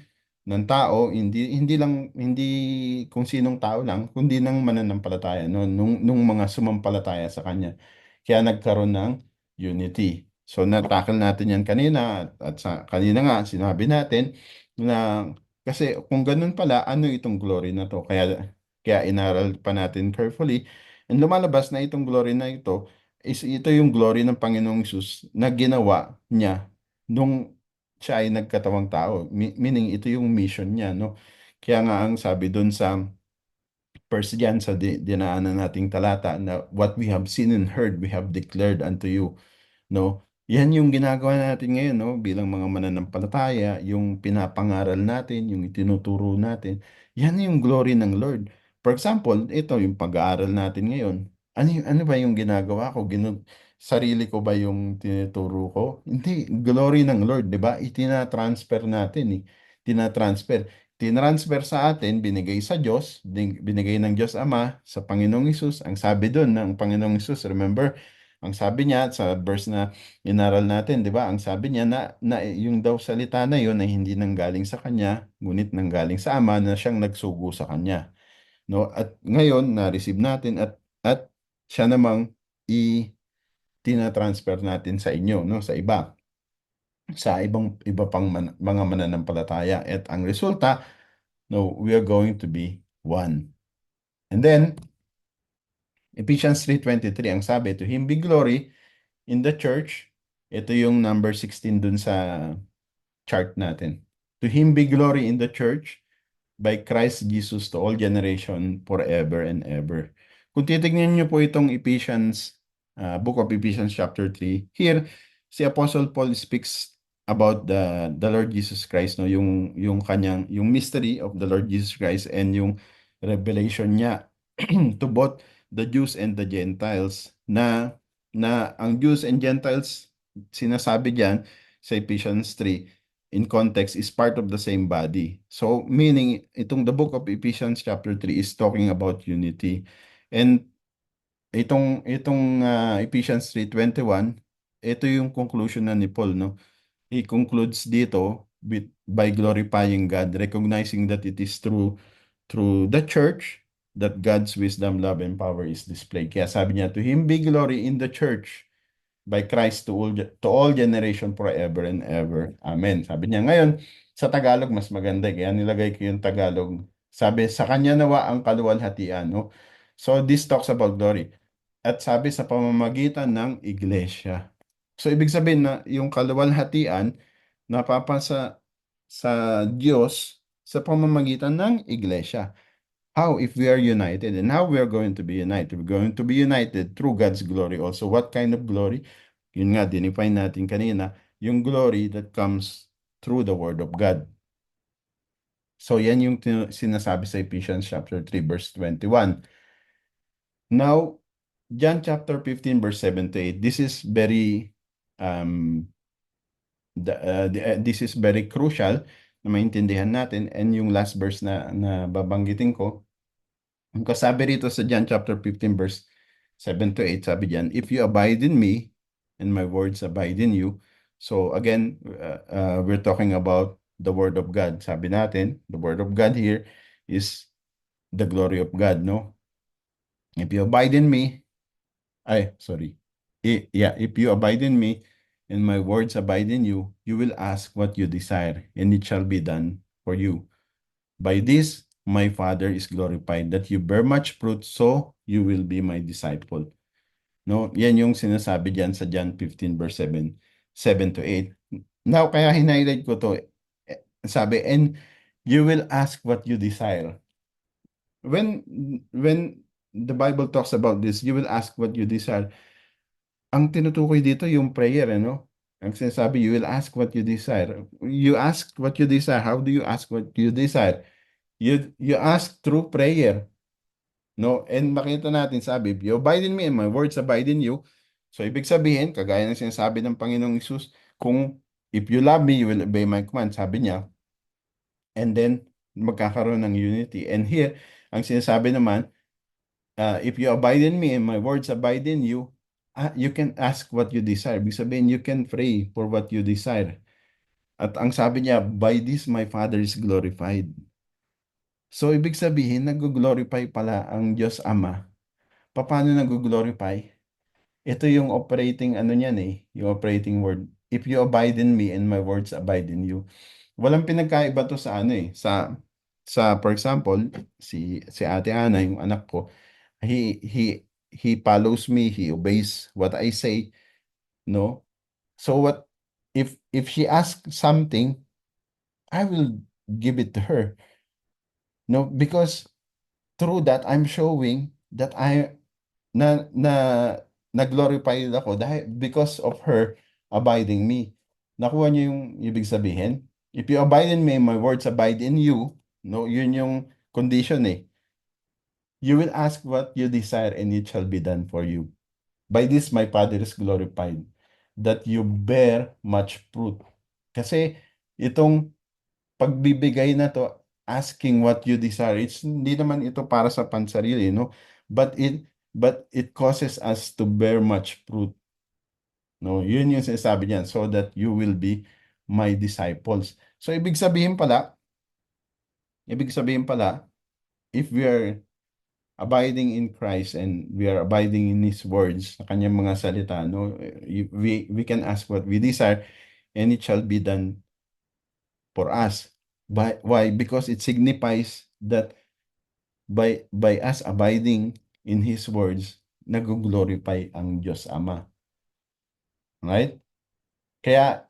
tao, hindi kung sinong tao lang, kundi ng mananampalataya, no? nung mga sumampalataya sa kanya. Kaya nagkaroon ng unity. So natakal natin yan kanina, at kanina nga sinabi natin na kasi kung ganun pala, ano itong glory na to? Kaya inaral pa natin carefully, and lumalabas na itong glory na ito ito yung glory ng Panginoong Hesus na ginawa niya nung siya ay nagkatawang tao. Meaning, ito yung mission niya, no? Kaya nga ang sabi doon sa first John sa dinaanan nating talata na what we have seen and heard, we have declared unto you, no? Yan yung ginagawa natin ngayon, no? Bilang mga mananampalataya, yung pinapangaral natin, yung itinuturo natin, yan yung glory ng Lord. For example, ito yung pag-aaral natin ngayon. Ano ba yung ginagawa ko? Sarili ko ba yung tinuturo ko? Hindi, glory ng Lord, di ba? Itina-transfer natin eh. Tinransfer sa atin, binigay sa Diyos, binigay ng Diyos Ama sa Panginoong Hesus. Ang sabi doon ng Panginoong Hesus, remember, ang sabi niya sa verse na inaral natin, di ba? Ang sabi niya na yung daw salita na yun ay hindi nanggaling sa kanya, ngunit nanggaling sa Ama na siyang nagsugo sa kanya. No? At ngayon, na-receive natin at siya namang tinatransfer natin sa inyo, no? Sa iba. Sa iba pang mga mananampalataya. At ang resulta, no, we are going to be one. And then, Ephesians 3:23, ang sabi, to Him be glory in the church. Ito yung number 16 dun sa chart natin. To Him be glory in the church by Christ Jesus to all generation forever and ever. Kung titignan niyo po itong Book of Ephesians chapter 3, here, si Apostle Paul speaks about the Lord Jesus Christ, no, yung mystery of the Lord Jesus Christ and yung revelation niya to both the Jews and the Gentiles na ang Jews and Gentiles sinasabi diyan sa Ephesians 3 in context is part of the same body. So meaning itong the book of Ephesians chapter 3 is talking about unity. And itong Ephesians 3:21, ito yung conclusion na ni Paul, no? He concludes dito by glorifying God, recognizing that it is through the church that God's wisdom, love, and power is displayed. Kaya sabi niya, to Him be glory in the church by Christ to all generation forever and ever. Amen. Sabi niya ngayon, sa Tagalog, mas maganda. Kaya nilagay ko yung Tagalog. Sabi, sa kanya nawa ang kaluwalhatian. No? So this talks about glory. At sabi sa pamamagitan ng iglesia. So ibig sabihin na yung kaluwalhatian napapasa sa Diyos sa pamamagitan ng iglesia. How if we are united, and how we are going to be united? We're going to be united through God's glory also. What kind of glory? Yun nga, dinefine natin kanina, yung glory that comes through the Word of God. So yan yung sinasabi sa Ephesians chapter 3 verse 21. Now, John chapter 15 verse 7 to 8. This is very this is very crucial na maintindihan natin, and yung last verse na babanggitin ko, ang kasabi rito sa John chapter 15 verse 7 to 8, sabi diyan, if you abide in me and my words abide in you. So again, we're talking about the word of God. Sabi natin, the word of God here is the glory of God, no? If you abide in me, if you abide in me and my words abide in you, you will ask what you desire, and it shall be done for you. By this, my Father is glorified, that you bear much fruit, so you will be my disciple. No, yan yung sinasabi diyan sa John 15 verse 7 to 8. Now, kaya hinighlight ko to, sabi, and you will ask what you desire. When the Bible talks about this, you will ask what you desire. Ang tinutukoy dito yung prayer, ano? Ang sinasabi, you will ask what you desire. You ask what you desire. How do you ask what you desire? You ask through prayer. No? And makita natin, sabi, you abide in me and my words abide in you. So, ibig sabihin, kagaya ng sinasabi ng Panginoong Isus, kung if you love me, you will obey my command, sabi niya. And then, magkakaroon ng unity. And here, ang sinasabi naman, if you abide in me and my words abide in you, you can ask what you desire. Ibig sabihin, you can pray for what you desire. At ang sabi niya, by this my Father is glorified. So, ibig sabihin, nag-glorify pala ang Diyos Ama. Paano nag-glorify? Ito yung operating ano niyan yung operating word. If you abide in me and my words abide in you. Walang pinagkaiba to sa ano sa for example, si Ate Ana, yung anak ko, he follows me, he obeys what I say, no? So what if she asks something, I will give it to her. No, because through that I'm showing that na-glorify ako dahil because of her abiding me. Nakuha niyo yung ibig sabihin? If you abide in me, my words abide in you, no, yun yung condition You will ask what you desire and it shall be done for you. By this my Father is glorified, that you bear much fruit. Kasi itong pagbibigay na to, asking what you desire, hindi naman ito para sa pansarili, no? But it causes us to bear much fruit. No, yun yung sinasabi niyan, so that you will be my disciples. So ibig sabihin pala, if we are abiding in Christ and we are abiding in His words, sa kanyang mga salita, no, we can ask what we desire and it shall be done for us. Why? Because it signifies that by us abiding in His words, nag-glorify ang Diyos Ama. Right? Kaya,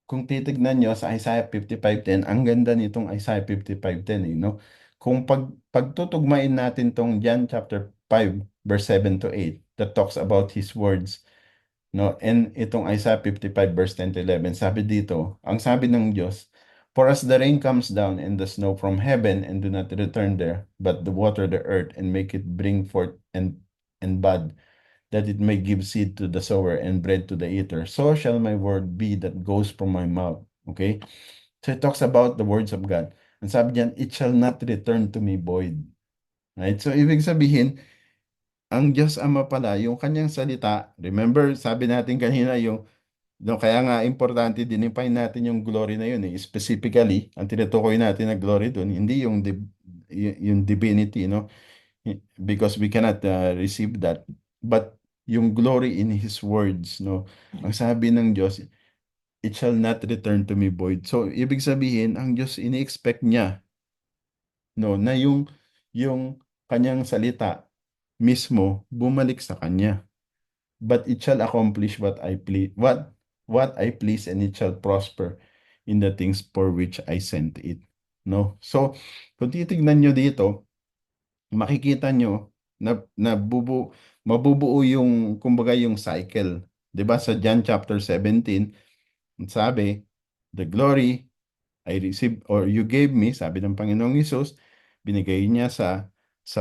kung titignan nyo sa Isaiah 55:10, ang ganda nitong Isaiah 55:10, no? Kung pagtutugmain natin tong John chapter 5, verse 7 to 8, that talks about His words, no? And itong Isaiah 55, verse 10 to 11, sabi dito, ang sabi ng Diyos, for as the rain comes down and the snow from heaven and do not return there, but the water the earth and make it bring forth and bud, that it may give seed to the sower and bread to the eater, so shall my word be that goes from my mouth. Okay? So it talks about the words of God. Ang sabi diyan, it shall not return to me void. Right? So ibig sabihin, ang Diyos Ama pala, yung kanyang salita, remember, sabi natin kanina no, kaya nga importante din-define natin yung glory na yun Specifically, ang tinutukoy natin na glory doon, hindi yung divinity, no? Because we cannot receive that. But yung glory in His words, no? Ang sabi ng Diyos, it shall not return to me void. So, ibig sabihin, ang Diyos ini-expect niya, no, na yung kanyang salita mismo bumalik sa kanya. But it shall accomplish what I please, and it shall prosper in the things for which I sent it. No? So, kung titignan nyo dito, makikita nyo na mabubuo yung, kumbaga, yung cycle. 'Di ba sa John chapter 17, sabi, the glory I received or you gave me, sabi ng Panginoong Hesus, binigay niya sa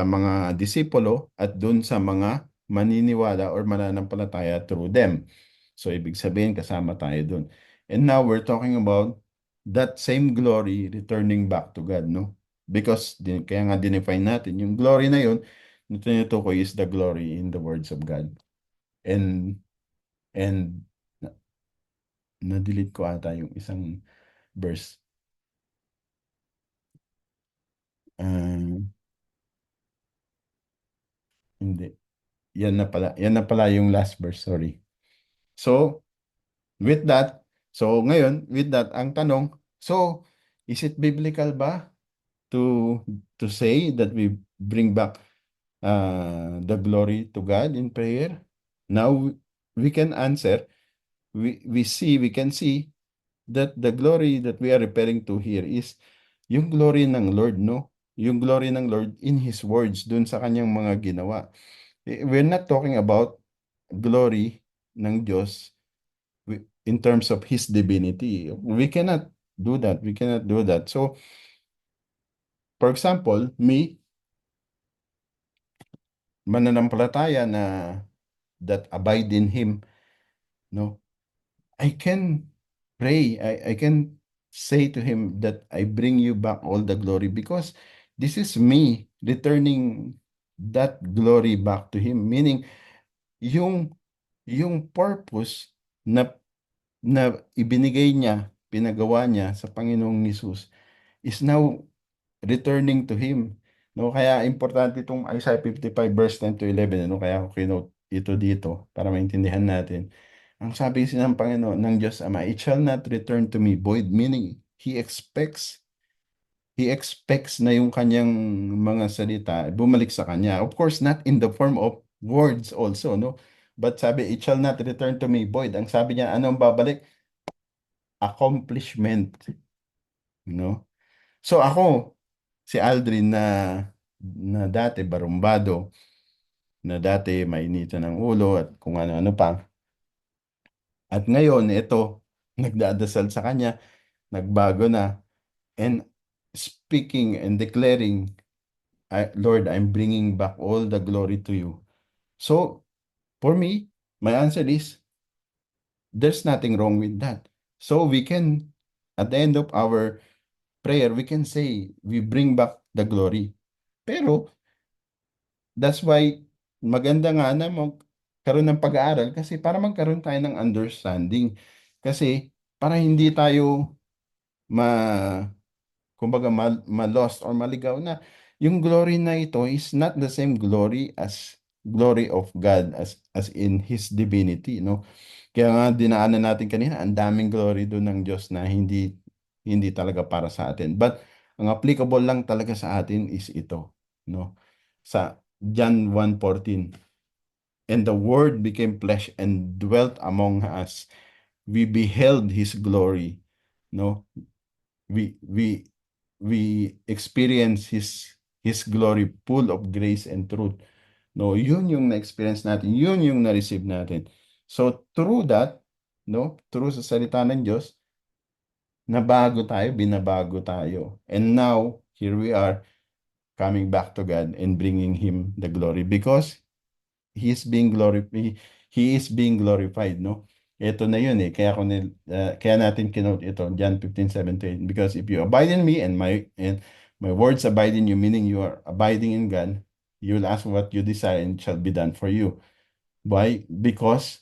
mga disipulo at dun sa mga maniniwala or mananampalataya through them. So, ibig sabihin, kasama tayo dun. And now, we're talking about that same glory returning back to God, no? Because, kaya nga dinefine natin, yung glory na yun, na tinutukoy is the glory in the words of God. And na-delete ko ata yung isang verse. Hindi. Yan na pala yung last verse, sorry. So, with that, ang tanong, so, is it biblical ba to say that we bring back the glory to God in prayer? Now, we can answer, we can see that the glory that we are referring to here is yung glory ng Lord, no? Yung glory ng Lord in His words, dun sa kanyang mga ginawa. We're not talking about glory ng Diyos in terms of His divinity. We cannot do that. We cannot do that. So, for example, me, mananampalataya na that abide in Him, no? I can pray. I can say to Him that I bring you back all the glory because this is me returning that glory back to Him. Meaning, yung purpose na ibinigay niya, pinagawa niya sa Panginoong Hesus is now returning to Him. No, kaya importante itong Isaiah 55 verse 10 to 11, no? Kaya ako kinote ito dito para maintindihan natin. Ang sabi ng Panginoon ng Diyos Ama, it shall not return to me void, meaning He expects na yung kanyang mga salita bumalik sa kanya. Of course, not in the form of words also, no? But sabi, it shall not return to me void. Ang sabi niya, anong babalik? Accomplishment. No? So ako, si Aldrin na dati barumbado, na dati mainitan ng ulo at kung ano-ano pa. At ngayon, ito, nagdadasal sa kanya, nagbago na. And speaking and declaring, Lord, I'm bringing back all the glory to you. So, for me, my answer is, there's nothing wrong with that. So, we can, at the end of our prayer, we can say, we bring back the glory. Pero, that's why, maganda nga na magkaroon ng pag-aaral kasi para magkaroon tayo ng understanding. Kasi, para hindi tayo kumbaga ma-lost or maligaw na yung glory na ito is not the same glory as glory of God as in His divinity, no? Kaya nga dinaanan natin kanina, ang daming glory doon ng Diyos na hindi talaga para sa atin. But ang applicable lang talaga sa atin is ito, no? Sa John 1:14, and the Word became flesh and dwelt among us. We beheld His glory, no? We experience His glory full of grace and truth. No, yun yung na-experience natin, yun yung na-receive natin. So through that, no, through sa salita ng Diyos, binabago tayo. And now, here we are coming back to God and bringing Him the glory because He is being glorified, no? Ito na yun eh. Kaya natin kinote ito, John 15:7-8. Because if you abide in me and my words abide in you, meaning you are abiding in God, you will ask what you desire and it shall be done for you. Why? Because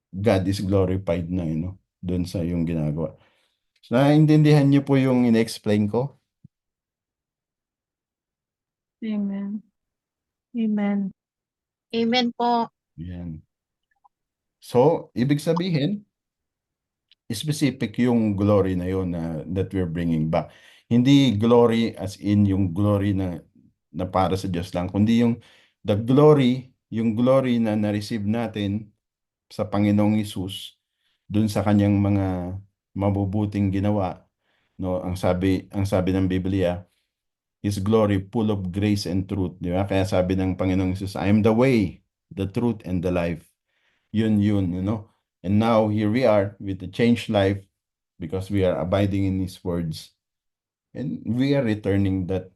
God is glorified na, doon sa yung ginagawa. So, naiintindihan niyo po yung in-explain ko? Amen. Amen. Amen po. Yan. So, ibig sabihin, specific yung glory na yun na that we're bringing back. Hindi glory as in yung glory na para sa Diyos lang, kundi yung glory na na-receive natin sa Panginoong Hesus dun sa kanyang mga mabubuting ginawa. No, ang sabi ng Biblia, His glory full of grace and truth, di ba? Kaya sabi ng Panginoong Hesus, I am the way, the truth, and the life. Yun, you know. And now, here we are with the changed life because we are abiding in His words. And we are returning that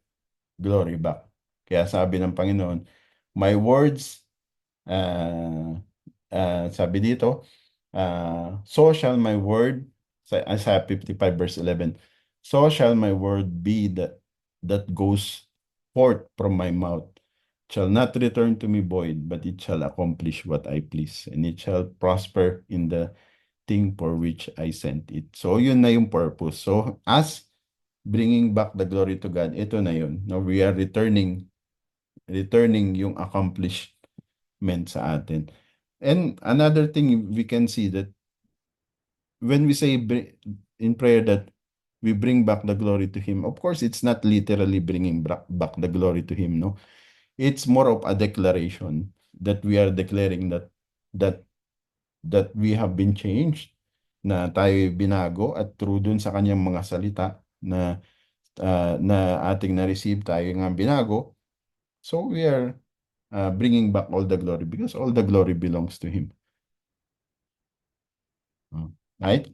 glory back. Kaya sabi ng Panginoon, my words, uh, sabi dito, so shall my word, sa Isaiah 55 verse 11, so shall my word be that goes forth from my mouth. Shall not return to me void, but it shall accomplish what I please, and it shall prosper in the thing for which I sent it. So, yun na yung purpose. So, as bringing back the glory to God, ito na yun. No, we are returning yung accomplishment sa atin. And another thing we can see that when we say in prayer that we bring back the glory to Him, of course, it's not literally bringing back the glory to Him, no? It's more of a declaration that we are declaring that that we have been changed, na tayo binago at through dun sa kanyang mga salita na ating na-receive tayo nga binago. So we are bringing back all the glory because all the glory belongs to Him. Right?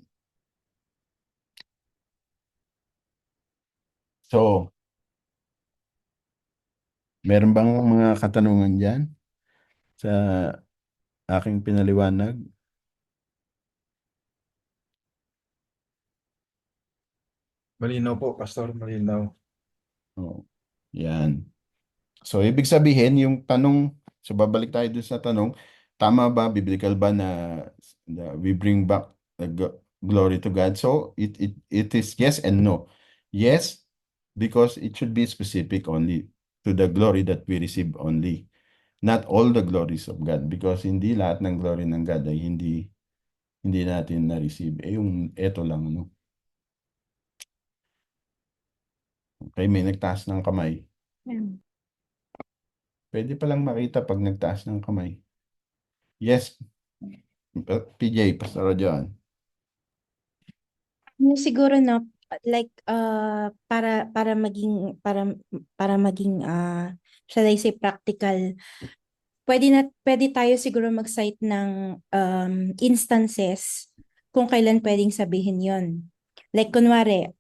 So, meron bang mga katanungan dyan sa aking pinaliwanag? Malinaw po, Pastor, malinaw. Oh, yan. So, ibig sabihin, yung tanong, so babalik tayo dun sa tanong, tama ba, biblical ba na we bring back the glory to God? So, it is yes and no. Yes, because it should be specific only to the glory that we receive only. Not all the glories of God, because hindi lahat ng glory ng God ay hindi natin na-receive. Yung eto lang, ano. Okay, may nagtaas ng kamay. Ayan. Pwede palang makita pag nagtaas ng kamay. Yes, PJ, Pastor John. Siguro no, like para maging shall I say practical, pwede tayo siguro mag-cite ng instances kung kailan pwedeng sabihin 'yon. Like kunwari,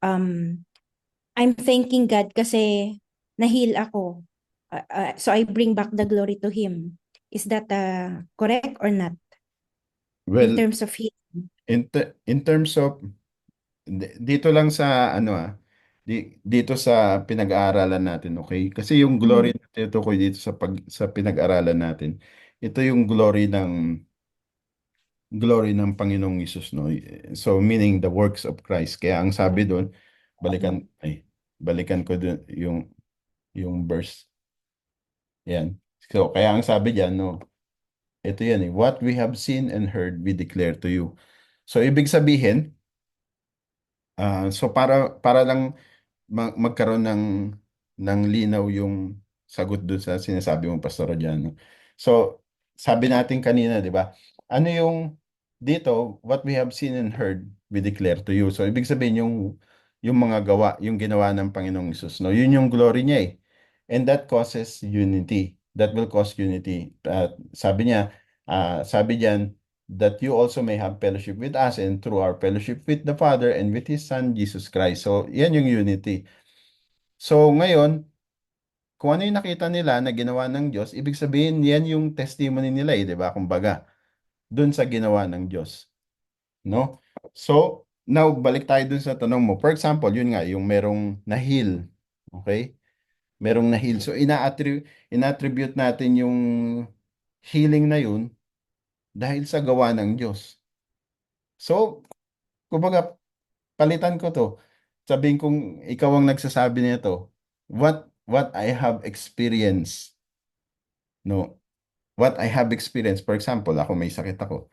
I'm thanking God kasi na-heal ako. So I bring back the glory to Him. Is that correct or not in Well, terms of healing? in terms of dito lang sa dito sa pinag-aaralan natin, okay? Kasi yung glory na tinutukoy dito sa pinag-aaralan natin, ito yung glory ng Panginoong Hesus, no? So meaning the works of Christ. Kaya ang sabi doon, balikan ko doon yung verse. Yan. So kaya ang sabi diyan, no, ito yan eh. What we have seen and heard, we declare to you. So ibig sabihin, so para lang magkaroon ng linaw yung sagot doon sa sinasabi mo, Pastor Rodiano. So, sabi natin kanina, di ba? Ano yung dito, what we have seen and heard, we declare to you. So, ibig sabihin yung mga gawa, yung ginawa ng Panginoong Hesus, no? Yun yung glory niya eh. And that causes unity. That will cause unity. Sabi diyan, that you also may have fellowship with us and through our fellowship with the Father and with His Son, Jesus Christ. So, yan yung unity. So, ngayon, kung ano yung nakita nila na ginawa ng Diyos, ibig sabihin, yan yung testimony nila eh, di ba? Kumbaga, dun sa ginawa ng Diyos. No? So, now, balik tayo dun sa tanong mo. For example, yun nga, yung merong na-heal. Okay? Merong na-heal. So, ina-attribute natin yung healing na yun dahil sa gawa ng Diyos. So, kumbaga, palitan ko to. Sabihin kong ikaw ang nagsasabi nito, what I have experienced, no? what I have experienced, for example, ako may sakit ako.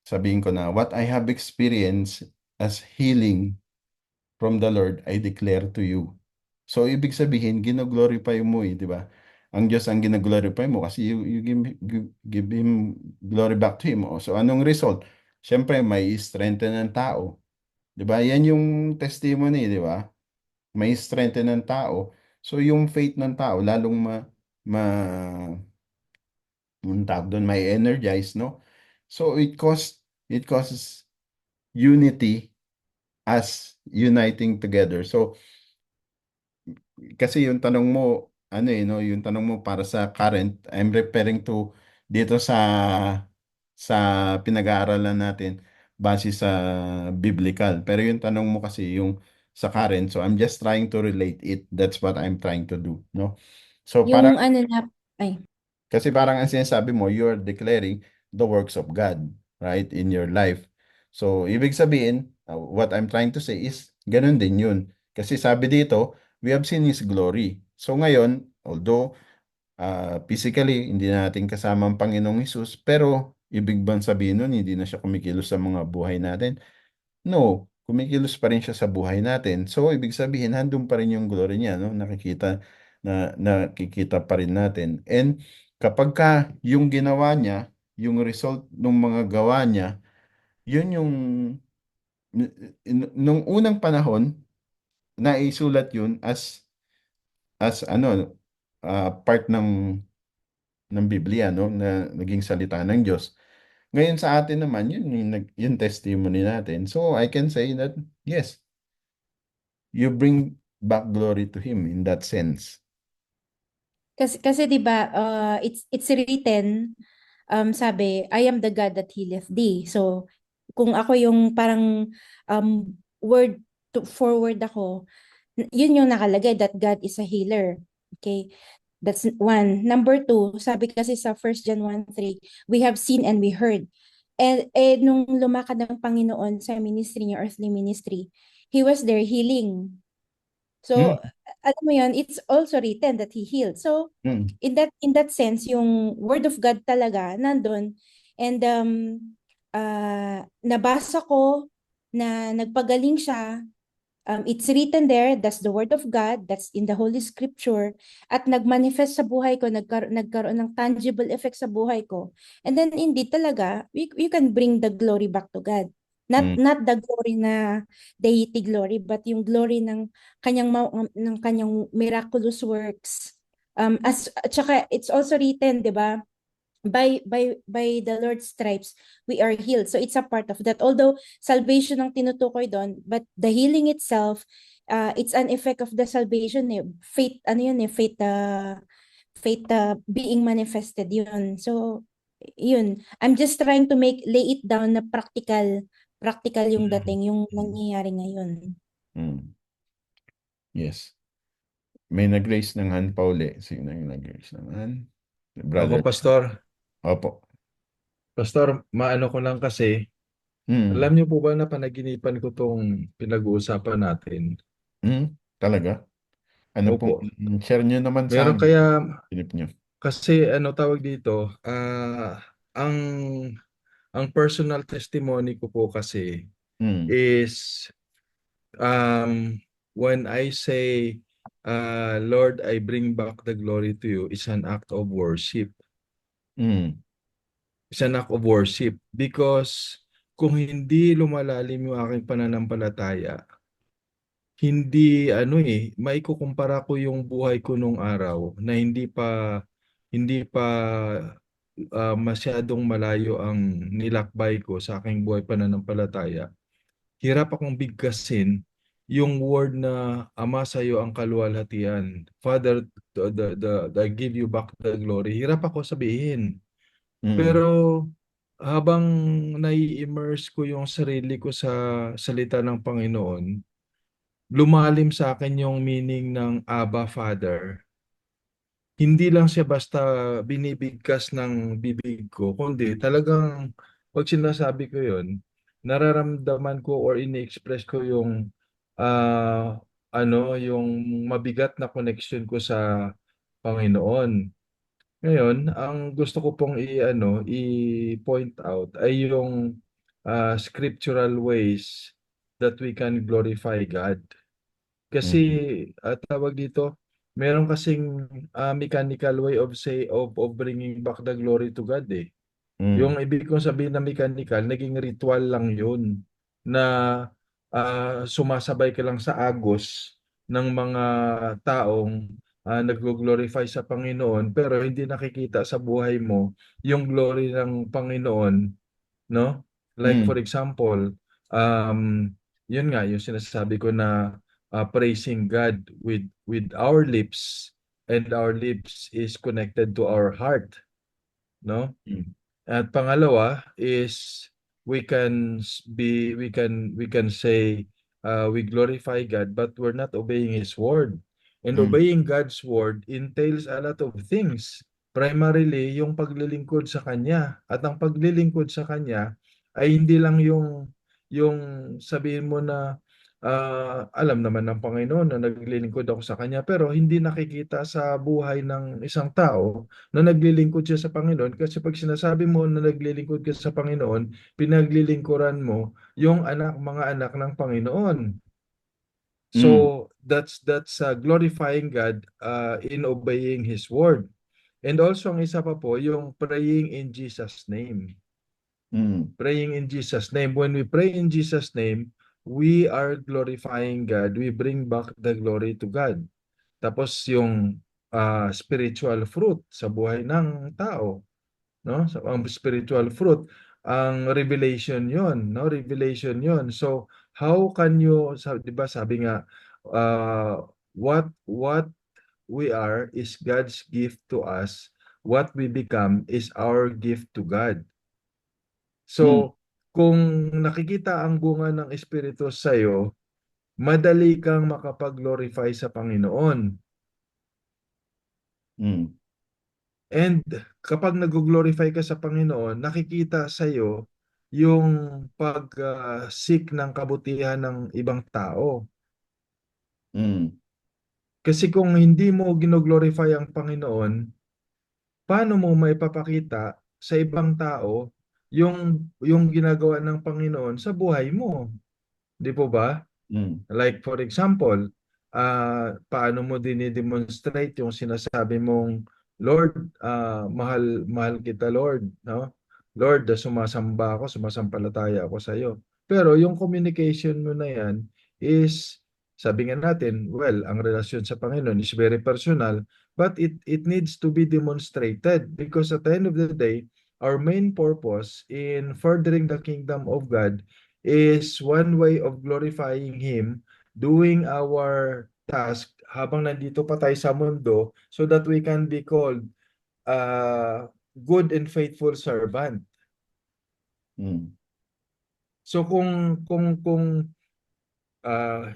Sabihin ko na, what I have experienced as healing from the Lord, I declare to you. So, ibig sabihin, gino-glorify mo di ba? Ang Diyos ang gino-glorify mo kasi you give Him glory back to Him. So, anong result? Siyempre, may strengthen ng tao. Di ba? Yan yung testimony, di ba? May strengthen ng tao. So, yung faith ng tao, lalong ma, yung tawag doon, may energize, no? So, it causes unity as uniting together. So, kasi yung tanong mo, ano no, yung tanong mo para sa current, I'm referring to dito sa pinag-aaralan natin base sa biblical. Pero yung tanong mo kasi yung sa current, so I'm just trying to relate it. That's what I'm trying to do, no? So parang Yung ano na, ay, kasi parang ang sinasabi mo, you're declaring the works of God, right, in your life. So, ibig sabihin, what I'm trying to say is, ganun din yun. Kasi sabi dito, we have seen His glory. So ngayon, although physically, hindi na natin kasama ang Panginoong Hesus, pero ibig bang sabihin nun, hindi na siya kumikilos sa mga buhay natin? No, kumikilos pa rin siya sa buhay natin. So, ibig sabihin, handun pa rin yung glory niya, no? Nakikita pa rin natin. And kapag ka yung ginawa niya, yung result ng mga gawa niya, yun yung nung unang panahon, naisulat yun as ano, part ng Biblia, no? Na naging salita ng Diyos. Ngayon sa atin naman, yun yung testimony natin. So I can say that, yes, you bring back glory to Him in that sense. kasi 'di ba, it's written, sabi, I am the God that healeth thee. So, kung ako yung parang word to forward ako, yun yung nakalagay that God is a healer. Okay? That's one. Number two, sabi kasi sa 1 John 1:3, we have seen and we heard. Nung lumakad ng Panginoon sa ministry niya, earthly ministry, He was there healing. Mm, So, alam mo yun, it's also written that He healed. So, mm, in that sense, yung word of God talaga nandun. And nabasa ko na nagpagaling siya. It's written there, that's the word of God, that's in the Holy Scripture, at nagmanifest sa buhay ko, nagkaroon ng tangible effect sa buhay ko. And then indeed talaga, you can bring the glory back to God. Not mm, not the glory na deity glory, but yung glory ng kanyang miraculous works. At saka it's also written, 'di ba? By the Lord's stripes we are healed. So it's a part of that. Although salvation ang tinutukoy doon, but the healing itself, it's an effect of the salvation eh. Faith, ano yun eh, faith being manifested yun. So yun, I'm just trying to lay it down na practical yung dating, yung nangyayari ngayon. mm. Yes. May nag-raise ng hand pa uli. Sino yung nag-raise ng hand? Ako, Brother. Pastor. Opo. Pastor, maano ko lang kasi, Mm, alam niyo po ba na panaginipan ko tong pinag-uusapan natin? mm, talaga? Ano pong, Opo. share nyo naman sa Meron amin. kaya, Pinip nyo. kasi ano tawag dito, ang personal testimony ko po kasi Mm, is when I say, Lord, I bring back the glory to you, is an act of worship. mm, It's an act of worship because kung hindi lumalalim yung aking pananampalataya, hindi maikukumpara ko yung buhay ko nung araw na hindi pa masyadong malayo ang nilakbay ko sa aking buhay pananampalataya. Hirap akong bigkasin yung word na Ama sa iyo ang kaluwalhatian. Father, I give you back the glory. Hirap ako sabihin. mm, Pero habang nai-immerse ko yung sarili ko sa salita ng Panginoon, lumalim sa akin yung meaning ng Abba Father. Hindi lang siya basta binibigkas ng bibig ko, kundi talagang pag sinasabi ko yun, nararamdaman ko or ini-express ko yung yung mabigat na connection ko sa Panginoon. Ngayon, ang gusto ko pong i-point out ay yung scriptural ways that we can glorify God. Kasi Mm. tawag dito, meron kasing mechanical way of bringing back the glory to God eh. Mm. Yung ibig kong sabihin na mechanical, naging ritual lang yun na sumasabay ka lang sa agos ng mga taong naglo-glorify sa Panginoon pero hindi nakikita sa buhay mo yung glory ng Panginoon, no? Like for Mm. example, um, yun nga, yung sinasabi ko na praising God with our lips, and our lips is connected to our heart, no? Mm. At pangalawa is we can say we glorify God but we're not obeying His word. And Mm. obeying God's word entails a lot of things. Primarily yung paglilingkod sa Kanya. At ang paglilingkod sa Kanya ay hindi lang yung sabihin mo na alam naman ng Panginoon na naglilingkod ako sa Kanya pero hindi nakikita sa buhay ng isang tao na naglilingkod siya sa Panginoon, kasi pag sinasabi mo na naglilingkod ka sa Panginoon, pinaglilingkuran mo yung mga anak ng Panginoon. Mm. So that's glorifying God in obeying His word. And also ang isa pa po yung praying in Jesus name. Mm. Praying in Jesus name. When we pray in Jesus name, we are glorifying God. We bring back the glory to God. Tapos yung spiritual fruit sa buhay ng tao, no? So, ang spiritual fruit, ang revelation 'yon, no? Revelation 'yon. So, how can you, 'di ba sabi nga what we are is God's gift to us. What we become is our gift to God. Mm. So, kung nakikita ang bunga ng Espiritu sa iyo, madali kang makapag-glorify sa Panginoon. Mm. And kapag nag-glorify ka sa Panginoon, nakikita sa iyo yung pag-seek ng kabutihan ng ibang tao. Mm. Kasi kung hindi mo gino-glorify ang Panginoon, paano mo maipapakita sa ibang tao yung ginagawa ng Panginoon sa buhay mo? Di po ba? Mm. Like for example, paano mo dinidemonstrate yung sinasabi mong, Lord, mahal mahal kita Lord, no? Lord, sumasamba ako, sumasampalataya ako sa iyo. Pero yung communication mo na yan is, sabi nga natin, well, ang relasyon sa Panginoon is very personal, but it needs to be demonstrated because at the end of the day, our main purpose in furthering the kingdom of God is one way of glorifying Him, doing our task habang nandito pa tayo sa mundo so that we can be called good and faithful servant. Mm. So kung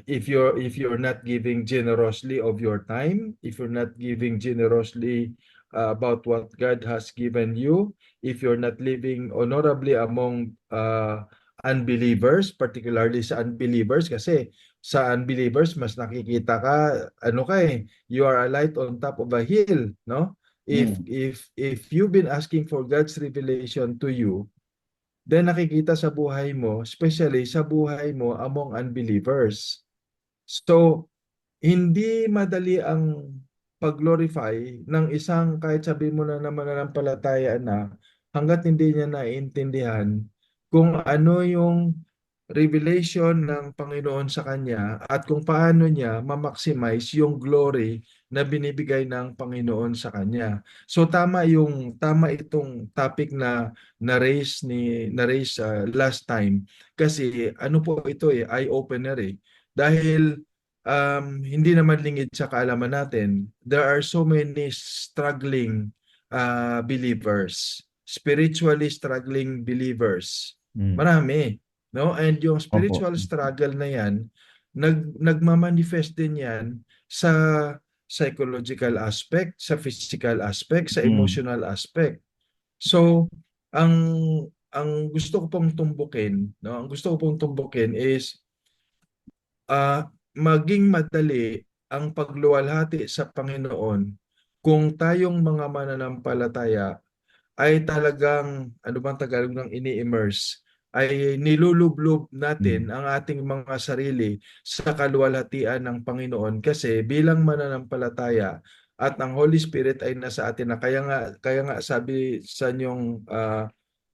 if you're not giving generously of your time, if you're not giving generously about what God has given you, if you're not living honorably among unbelievers, particularly sa unbelievers, kasi sa unbelievers mas nakikita ka, you are a light on top of a hill, no? If Mm. if if you've been asking for God's revelation to you, then nakikita sa buhay mo, especially sa buhay mo among unbelievers. So, hindi madali ang pag-glorify ng isang, kahit sabihin mo na mananampalataya na, hanggat hindi niya naiintindihan kung ano yung revelation ng Panginoon sa kanya at kung paano niya ma-maximize yung glory na binibigay ng Panginoon sa kanya. So tama itong topic na raise last time, kasi ano po ito eye opener dahil hindi naman lingid sa kaalaman natin. There are so many struggling believers, spiritually struggling believers. Mm. Marami, no? And yung Opo. spiritual struggle na yan, nagmamanifest din yan sa psychological aspect, sa physical aspect, sa Mm. emotional aspect. So, ang ang gusto ko pong tumbukin, no? Ang gusto ko pong tumbukin is maging madali ang pagluwalhati sa Panginoon kung tayong mga mananampalataya ay talagang, ano bang Tagalog ng ini-immerse, ay nilulublob natin ang ating mga sarili sa kaluwalhatian ng Panginoon kasi bilang mananampalataya at ang Holy Spirit ay nasa atin na kaya nga sabi sa inyong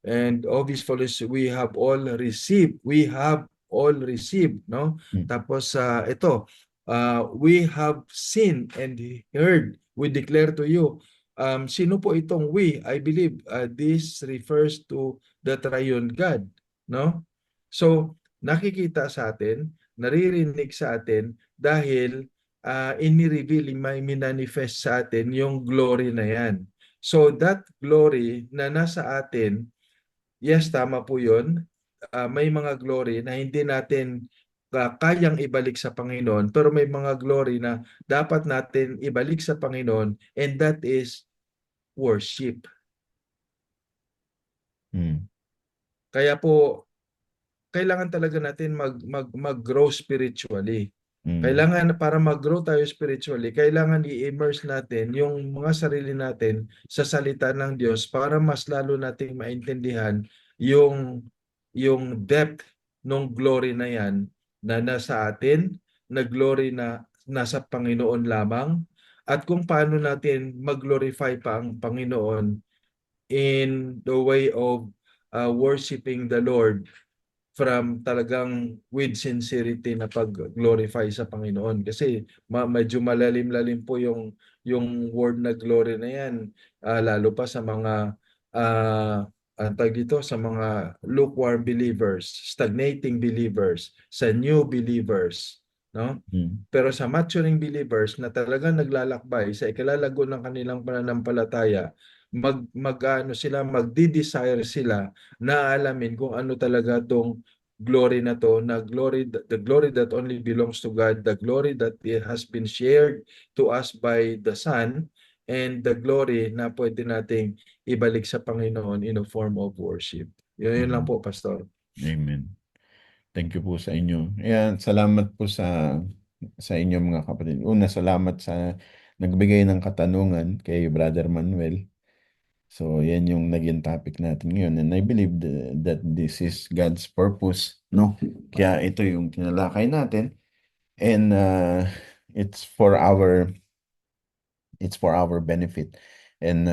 and of His fullness we have all received, no? Mm. Tapos ito, we have seen and heard, we declare to you. Sino po itong we? I believe this refers to the triune God, no? So, nakikita sa atin, naririnig sa atin dahil ini-reveal, may minanifest sa atin yung glory na yan. So, that glory na nasa atin, yes, tama po yun. May mga glory na hindi natin kayang ibalik sa Panginoon, pero may mga glory na dapat natin ibalik sa Panginoon, and that is worship. Kaya po, kailangan talaga natin mag-grow spiritually. Kailangan, para mag-grow tayo spiritually, kailangan i-immerse natin yung mga sarili natin sa salita ng Diyos para mas lalo nating maintindihan yung depth ng glory na yan na nasa atin, na glory na nasa Panginoon lamang, at kung paano natin mag-glorify pa ang Panginoon in the way of worshiping the Lord from talagang with sincerity na pag-glorify sa Panginoon. Kasi medyo malalim-lalim po yung word na glory na yan, lalo pa sa mga tawag dito, sa mga lukewarm believers, stagnating believers, sa new believers, no? Pero sa maturing believers na talagang naglalakbay sa ikalalago ng kanilang pananampalataya, magdi-desire sila na alamin kung ano talaga tong glory na to, na the glory that only belongs to God, the glory that has been shared to us by the Son, and the glory na pwede nating ibalik sa Panginoon in a form of worship. Yun lang po, Pastor. Amen. Thank you po sa inyo. Ayan, salamat po sa inyo mga kapatid. Una, salamat sa nagbigay ng katanungan kay Brother Manuel. So, yan yung naging topic natin ngayon. And I believe that this is God's purpose, no? Kaya ito yung tinalakay natin. And it's for our benefit. And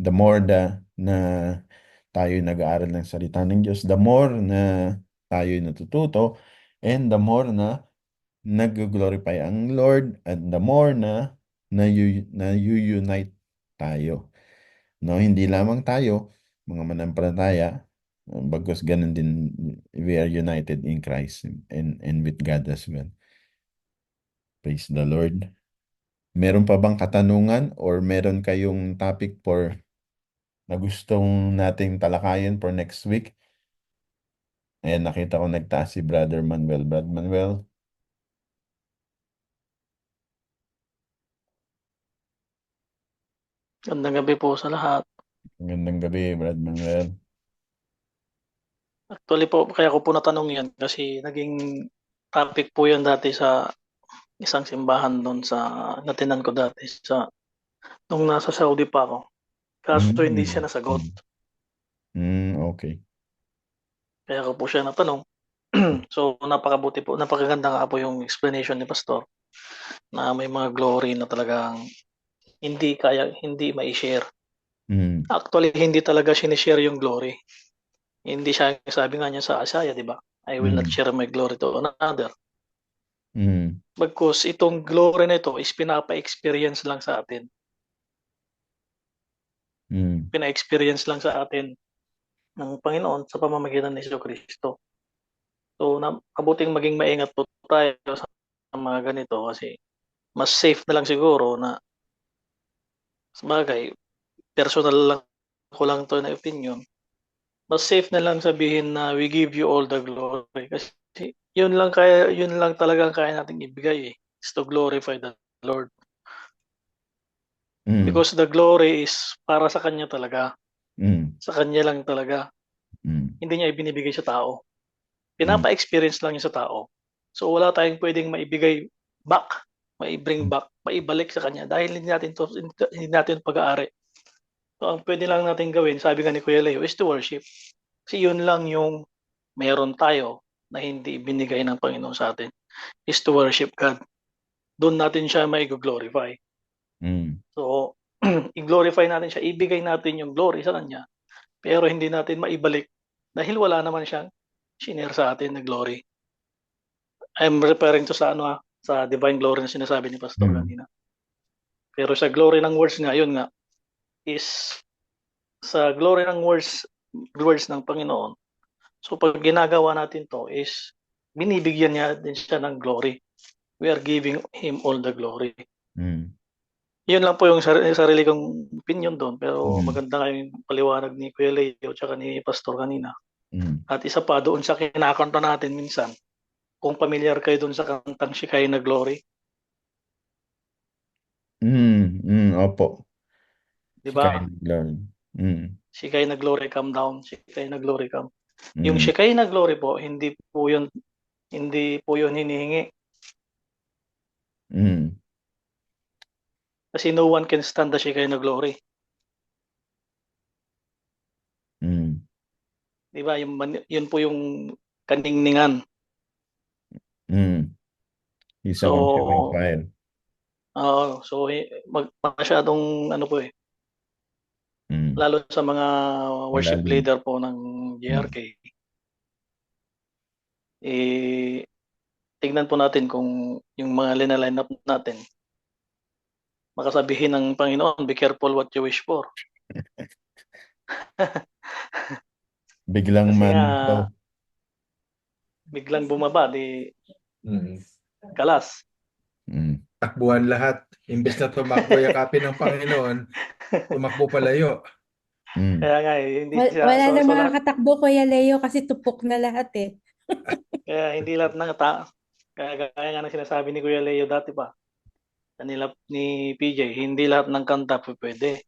the more na tayo nag-aaral ng salita ng Diyos, the more na tayo natututo, and the more na nag-glorify ang Lord, at the more na unite tayo. No, hindi lamang tayo, mga manampalataya, bagkus ganun din, we are united in Christ and with God as well. Praise the Lord. Meron pa bang katanungan or meron kayong topic na gustong nating talakayin for next week? Ayan, nakita ko nagtaas si Brother Manuel. Brother Manuel. Gandang gabi po sa lahat. Magandang gabi, Brother Manuel. Actually po, kaya ko po natanong yan kasi naging topic po yan dati sa isang simbahan doon sa natinan ko dati nung nasa Saudi pa ako. Kaso hindi siya nasagot. Okay. Kaya ko po siya natanong. So napakabuti po, napakaganda nga po yung explanation ni Pastor na may mga glory na talagang hindi mai-share. Actually, hindi talaga sinishare yung glory. Hindi siya, sabi nga niya sa Isaiah, di ba? I will not share my glory to another. Bagkus itong glory na ito is pinapa-experience lang sa atin. Pina-experience lang sa atin ng Panginoon sa pamamagitan ni Jesucristo. So, kabuting maging maingat po tayo sa mga ganito kasi mas safe na lang siguro na sabagay, personal lang ko lang to na opinion. Mas safe na lang sabihin na we give you all the glory kasi yun lang talagang kaya nating ibigay is to glorify the Lord. Because the glory is para sa Kanya talaga. Sa Kanya lang talaga. Hindi niya ibinibigay sa tao. Pinapa-experience lang niya sa tao. So wala tayong pwedeng maibigay back mai-bring back, maibalik sa kanya dahil hindi natin pag-aari. So ang pwede lang natin gawin, sabi nga ni Kuya Leo, is to worship. Kasi yun lang yung meron tayo na hindi binigay ng Panginoon sa atin, is to worship God. Doon natin siya mai-glorify. Mm. So, i-glorify natin siya, ibigay natin yung glory sa kanya, pero hindi natin maibalik dahil wala naman siyang shinare sa atin na glory. I'm referring to sa sa divine glory na sinasabi ni Pastor Mm. kanina. Pero sa glory ng words nga, yun nga, is sa glory ng words ng Panginoon. So pag ginagawa natin to is binibigyan niya din siya ng glory. We are giving Him all the glory. Mm. Yun lang po yung sarili kong opinion doon. Pero Mm. maganda nga yung paliwanag ni Kuya Leo tsaka ni Pastor kanina. Mm. At isa pa doon sa kinakanta natin minsan, kung familiar kayo doon sa kantang Shekinah Glory, Opo. di Si ba? Kyle Lord. Mm. Shekinah Glory come down, Shekinah Glory come. Yung Mm. Shekinah Glory po, hindi po yun hinihingi. Mm. Kasi no one can stand the Shekinah Glory. Mm. Di ba? Yun po yung kaningningan. Mm. He's a So, consuming fire. masyadong ano po Mm. lalo sa mga worship Malalim. leader po ng JRK, tignan po natin kung yung mga linaline up natin, makasabihin ng Panginoon, be careful what you wish for. Biglang Kasi nga, manflow. biglang bumaba, di Mm. kalas. Mm. Takbuhan lahat. Imbes na tumakbo yakapin ng Panginoon, tumakbo palayo. Mm. Kaya nga, hindi siya, Wala na lahat, makakatakbo, Kuya Leo, kasi tupok na lahat eh. kaya hindi lahat ng kaya nga ng sinasabi ni Kuya Leo dati pa, kanila ni PJ, hindi lahat ng kanta pwede.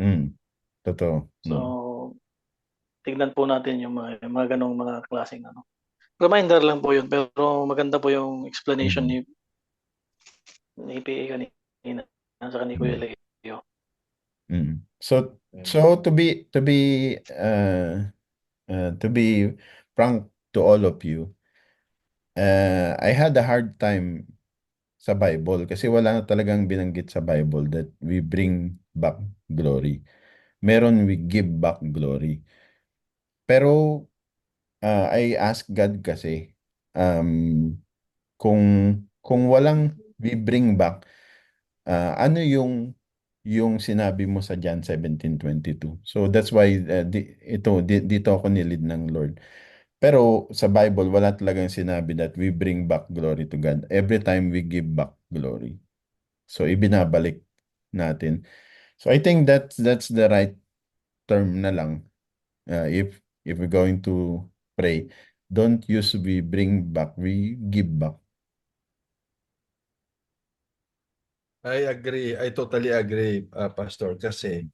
Mm. Totoo. So, Mm. tignan po natin yung mga ganong mga klaseng Reminder lang po yun, pero maganda po yung explanation Mm. ni PA kanina sa ni Kuya Leo. Mm. So to be frank to all of you, I had a hard time sa Bible kasi wala na talagang binanggit sa Bible that we bring back glory. Meron we give back glory. Pero I ask God kasi um, kung walang we bring back, ano yung sinabi mo sa John 17:22. So that's why dito ako nilid ng Lord. Pero sa Bible, wala talagang sinabi that we bring back glory to God. Every time we give back glory. So ibinabalik natin. So I think that's the right term na lang. If we're going to pray, don't use we bring back, we give back. I agree. I totally agree, Pastor. Kasi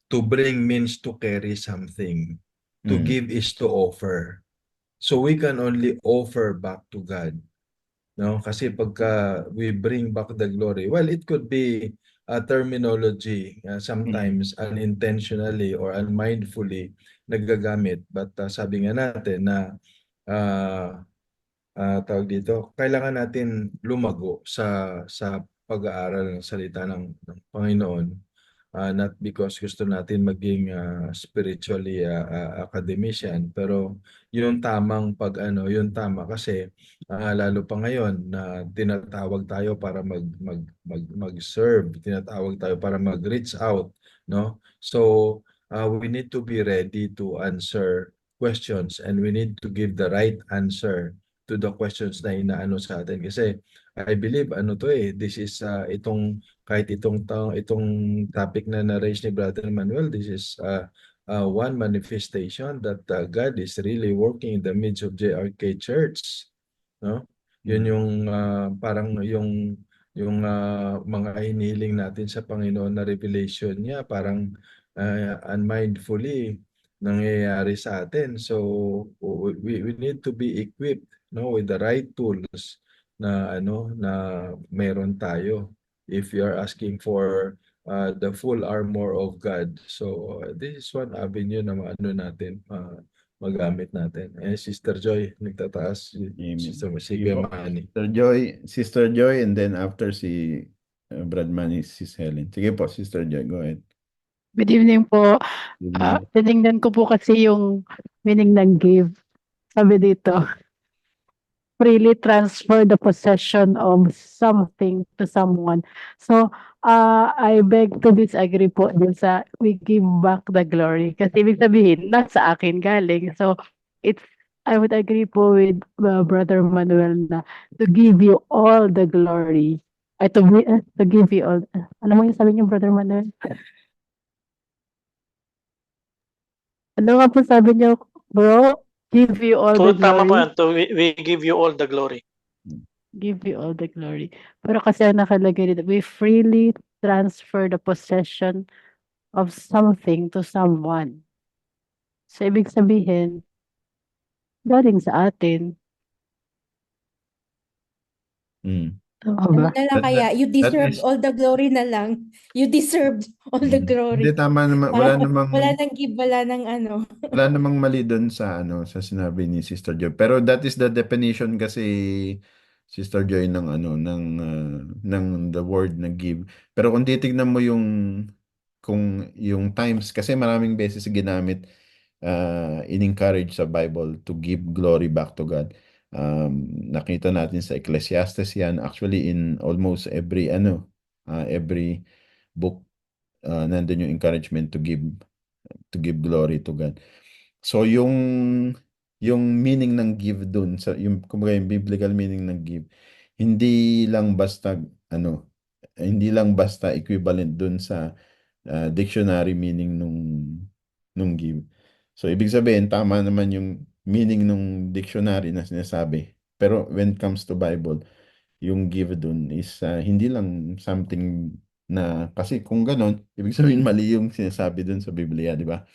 to bring means to carry something. To Mm. give is to offer. So we can only offer back to God. No? Kasi pagka we bring back the glory, well, it could be a terminology sometimes unintentionally or unmindfully nagagamit. But sabi nga natin na tawag dito, kailangan natin lumago sa pag-aaral ng salita ng Panginoon. Not because gusto natin maging spiritually academician, pero yung tamang yung tama kasi lalo pa ngayon na tinatawag tayo para mag-serve, tinatawag tayo para mag-reach out, no? So we need to be ready to answer questions and we need to give the right answer to the questions na inaano sa atin kasi I believe this is kahit itong topic na na-raise ni Brother Manuel, this is one manifestation that God is really working in the midst of JRK Church, no? Yun yung parang yung mga hinihiling natin sa Panginoon na revelation niya parang unmindfully nangyayari sa atin. So we need to be equipped, no, with the right tools na na meron tayo if you are asking for the full armor of God. So this is one avenue na natin magamit natin. Sister Joy, nagtataas. Amen. Sister Sige po. Manny. Sister Joy, and then after si Brad Manny, Sis Helen. Sige po, Sister Joy, go ahead. Good evening po. Good evening. Tinignan ko po kasi yung meaning ng give. Sabi dito, freely transfer the possession of something to someone. So, I beg to disagree po dun sa we give back the glory. Kasi ibig sabihin, nasa akin galing. So, I would agree po with Brother Manuel na to give you all the glory. Ay, to give you all. Ano mo yung sabi niyo, Brother Manuel? Ano nga po sabi niyo, bro? Give you all the Tama po glory. yan. We give you all the glory. Give you all the glory. Pero kasi ang nakalagay dito, we freely transfer the possession of something to someone. So, ibig sabihin, galing sa atin. Mm. Tama Ano ba? na lang kaya, you deserve is- all the glory na lang. You deserved all the Hindi, glory. tama naman. Wala namang Wala nang give, wala nang ano. wala namang mali doon sa sa sinabi ni Sister Joy. Pero that is the definition kasi Sister Joy ng ng the word na give. Pero kung titignan mo kung yung times kasi maraming beses ginamit in-encourage sa Bible to give glory back to God. Nakita natin sa Ecclesiastes yan. Actually in almost every book nandun yung encouragement to give glory to God. So yung meaning ng give dun sa yung kumbaga yung biblical meaning ng give hindi lang basta hindi lang basta equivalent dun sa dictionary meaning nung give. So ibig sabihin tama naman yung meaning nung dictionary na sinasabi. Pero when it comes to Bible, yung give dun is hindi lang something na kasi kung ganon, ibig sabihin mali yung sinasabi dun sa Biblia, di ba?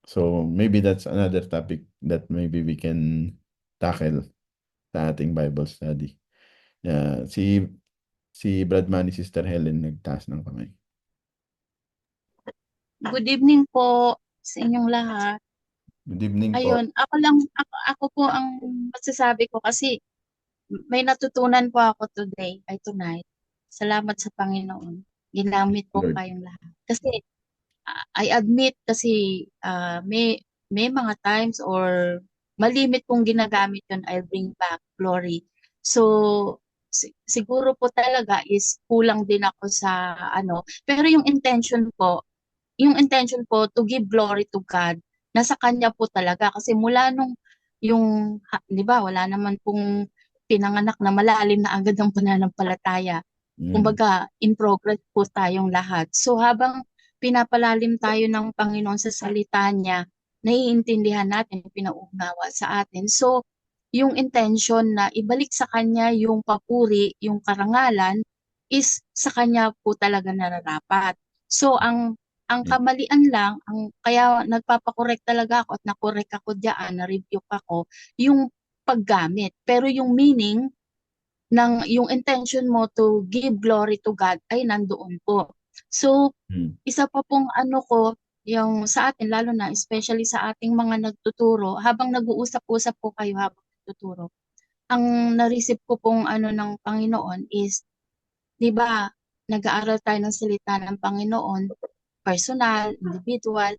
So maybe that's another topic that maybe we can tackle sa ating Bible study. Si Brad Manny, Sister Helen nagtaas ng kamay. Good evening po sa inyong lahat. Good evening po. Ayun, ako po ang masasabi ko kasi may natutunan po ako tonight. Salamat sa Panginoon. Ginamit po Lord. kayong lahat. Kasi I admit kasi may mga times or malimit kong ginagamit yun, I'll bring back glory. So, siguro po talaga is kulang din ako sa pero yung intention po to give glory to God, nasa Kanya po talaga. Kasi mula nung di ba, wala naman pong pinanganak na malalim na agad ang pananampalataya. Kumbaga, in progress po tayong lahat. So habang pinapalalim tayo ng Panginoon sa salita niya, naiintindihan natin, pinauunawa sa atin. So, yung intention na ibalik sa Kanya yung papuri, yung karangalan, is sa Kanya po talaga nararapat. So, ang kamalian lang, kaya nagpapakorek talaga ako at nakorek ako diyan, na-rebuke ako, yung paggamit. Pero yung meaning, yung intention mo to give glory to God ay nandoon po. So, isa pa pong yung sa atin, lalo na especially sa ating mga nagtuturo, habang nag-uusap-usap po kayo habang nagtuturo, ang na-receive ko pong ng Panginoon is, di ba, nag-aaral tayo ng salita ng Panginoon, personal, individual.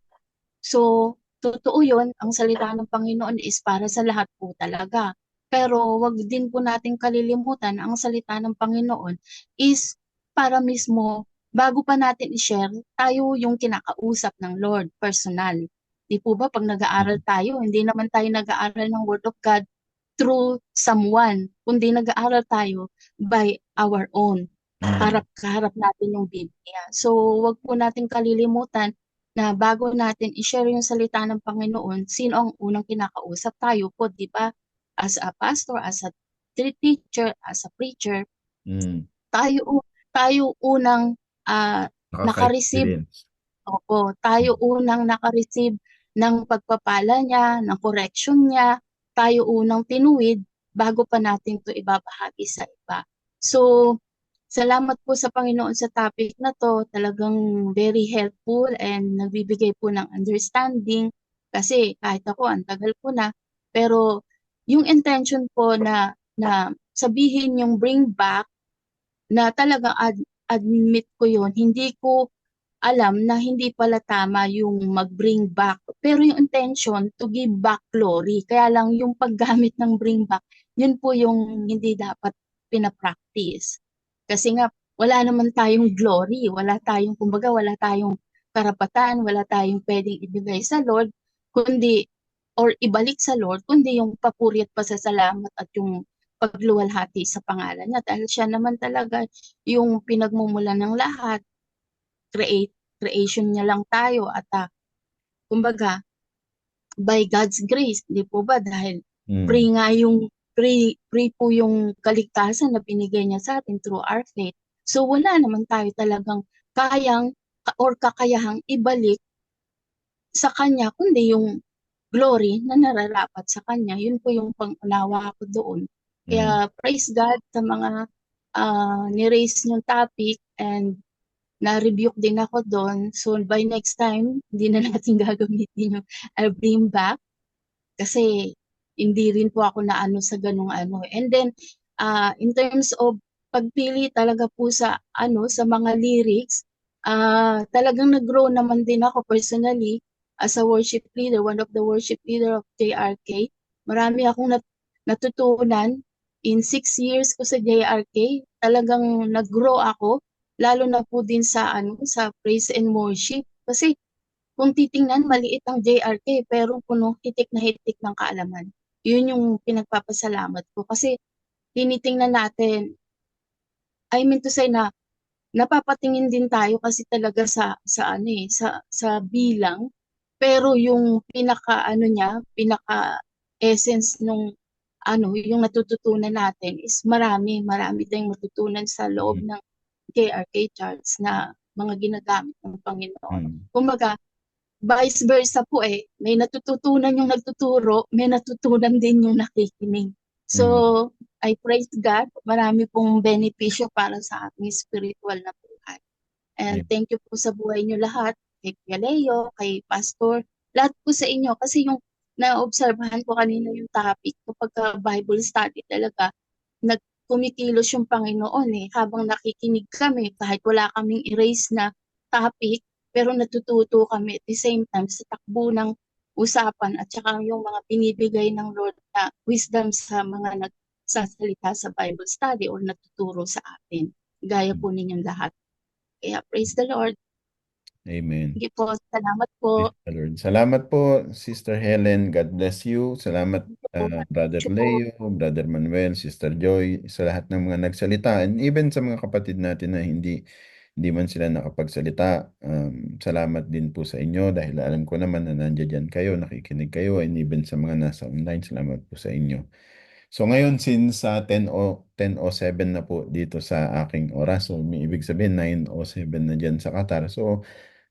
So, totoo yun, ang salita ng Panginoon is para sa lahat po talaga. Pero wag din po nating kalilimutan ang salita ng Panginoon is para mismo, bago pa natin i-share, tayo yung kinakausap ng Lord, personal. Di po ba pag nag-aaral tayo, hindi naman tayo nag-aaral ng Word of God through someone, kundi nag-aaral tayo by our own. Kaharap natin yung Biblia. So, wag po nating kalilimutan na bago natin i-share yung salita ng Panginoon, sino ang unang kinakausap tayo po, di ba? As a pastor, as a teacher, as a preacher, tayo unang naka-receive. Opo, tayo unang naka-receive ng pagpapala niya, ng correction niya, tayo unang tinuwid bago pa natin to ibabahagi sa iba. So, salamat po sa Panginoon sa topic na to. Talagang very helpful and nagbibigay po ng understanding kasi kahit ako ang tagal ko na, pero yung intention po na sabihin yung bring back na talagang admit ko yun, hindi ko alam na hindi pala tama yung mag-bring back. Pero yung intention to give back glory. Kaya lang yung paggamit ng bring back, yun po yung hindi dapat pinapractice. Kasi nga, wala naman tayong glory. Kumbaga, wala tayong karapatan, wala tayong pwedeng ibigay sa Lord, kundi, or ibalik sa Lord, kundi yung papuri at pasasalamat at yung pagluwalhati sa pangalan niya. Dahil siya naman talaga yung pinagmumulan ng lahat, creation niya lang tayo at kumbaga by God's grace, di po ba? Dahil free nga yung free po yung kaligtasan na binigay niya sa atin through our faith. So wala naman tayo talagang kayang or kakayahang ibalik sa kanya kundi yung glory na nararapat sa kanya. Yun po yung pangunawa ko doon. Kaya praise God sa mga ni-raise niyong topic and na-rebuke din ako doon. So by next time, hindi na natin gagamitin yung I'll bring back kasi hindi rin po ako naano sa ganung ano. And then in terms of pagpili talaga po sa sa mga lyrics, talagang nag-grow naman din ako personally as a worship leader, one of the worship leader of JRK. Marami akong natutunan in 6 years ko sa JRK. Talagang nag-grow ako lalo na po din sa sa praise and worship kasi kung titingnan maliit ang JRK pero puno hitik na hitik ng kaalaman. Yun yung pinagpapasalamat ko kasi tinitingnan natin, I mean to say na napapatingin din tayo kasi talaga sa bilang, pero yung pinaka pinaka essence nung yung natututunan natin is marami tayong matutunan sa loob ng JRK charts na mga ginagamit ng Panginoon. Kumbaga, vice versa po may natututunan yung nagtuturo, may natutunan din yung nakikinig. So, I praise God. Marami pong benepisyo para sa ating spiritual na buhay. And thank you po sa buhay niyo lahat. Kay Kuya Leo, kay Pastor, lahat po sa inyo. Kasi yung naobserbahan ko kanina yung topic, kapag Bible study talaga, kumikilos yung Panginoon habang nakikinig kami kahit wala kaming erase na topic, pero natututo kami at the same time sa takbo ng usapan at saka yung mga binibigay ng Lord na wisdom sa mga nagsasalita sa Bible study or natuturo sa atin. Gaya po ninyong lahat. Kaya praise the Lord. Amen. Sige po, salamat po. Praise the Lord. Salamat po, Sister Helen. God bless you. Salamat, Brother Leo, Brother Manuel, Sister Joy, sa lahat ng mga nagsalita. And even sa mga kapatid natin na hindi man sila nakapagsalita. Salamat din po sa inyo dahil alam ko naman na nandiyan kayo, nakikinig kayo, and even sa mga nasa online, salamat po sa inyo. So ngayon, since 10:07 na po dito sa aking oras, so may ibig sabihin 9:07 na dyan sa Qatar. So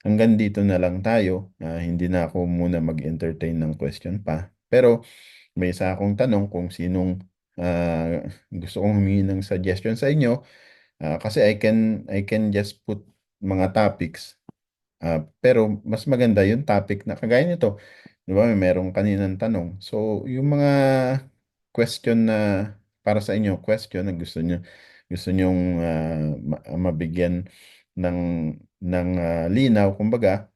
hanggang dito na lang tayo. Hindi na ako muna mag-entertain ng question pa. Pero may isa akong tanong kung sinong gusto kong humingi ng suggestion sa inyo. Kasi I can just put mga topics. Pero mas maganda yung topic na kagaya nito. Di ba? Merong kaninang tanong. So yung mga question na para sa inyo, question na gusto nyong mabigyan ng linaw, kumbaga,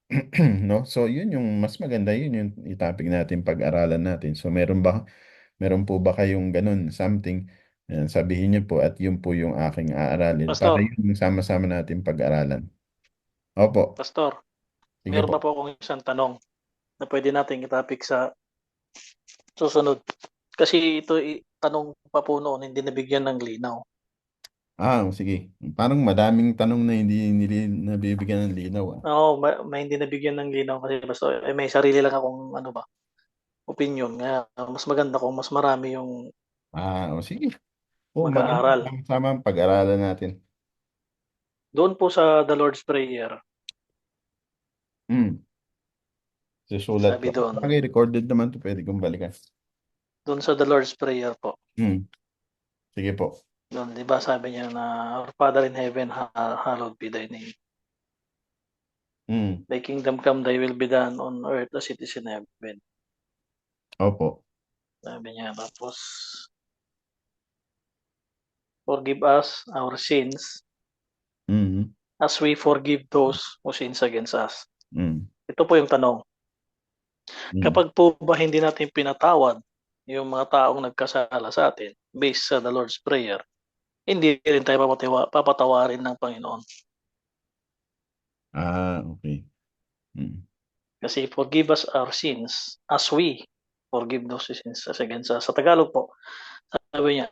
no? So yun yung mas maganda, yun yung topic natin, pag-aralan natin. So meron po ba kayong ganun, something, sabihin niyo po at yun po yung aking aaralin para Pastor, yun yung sama-sama natin pag-aralan. Opo, Pastor, sige meron po. pa po akong isang tanong na pwede nating i-topic sa susunod. Kasi ito tanong pa po noon, hindi nabigyan ng linaw. Sige. Parang madaming tanong na hindi nabibigyan ng linaw. Oo, may hindi nabigyan ng linaw kasi basta may sarili lang akong opinion. Kaya mas maganda kung mas marami yung Sige. Maganda. mag-aaral. Sama ang pag-aralan natin. Doon po sa The Lord's Prayer, Susulat sabi ko. doon, Recorded naman to, pwede kong balikan. doon sa The Lord's Prayer po, Sige po. Doon, di ba sabi niya na, Our Father in heaven, hallowed be thy name. Mm. Thy kingdom come, thy will be done on earth as it is in heaven. Opo. Sabi niya, tapos, forgive us our sins Mm. as we forgive those who sins against us. Mm. Ito po yung tanong. Mm. Kapag po ba hindi natin pinatawad yung mga taong nagkasala sa atin based sa the Lord's Prayer, hindi rin tayo papatawarin ng Panginoon. Okay. Mm. Kasi forgive us our sins as we forgive those who sins against us. Sa Tagalog po, sabi niya,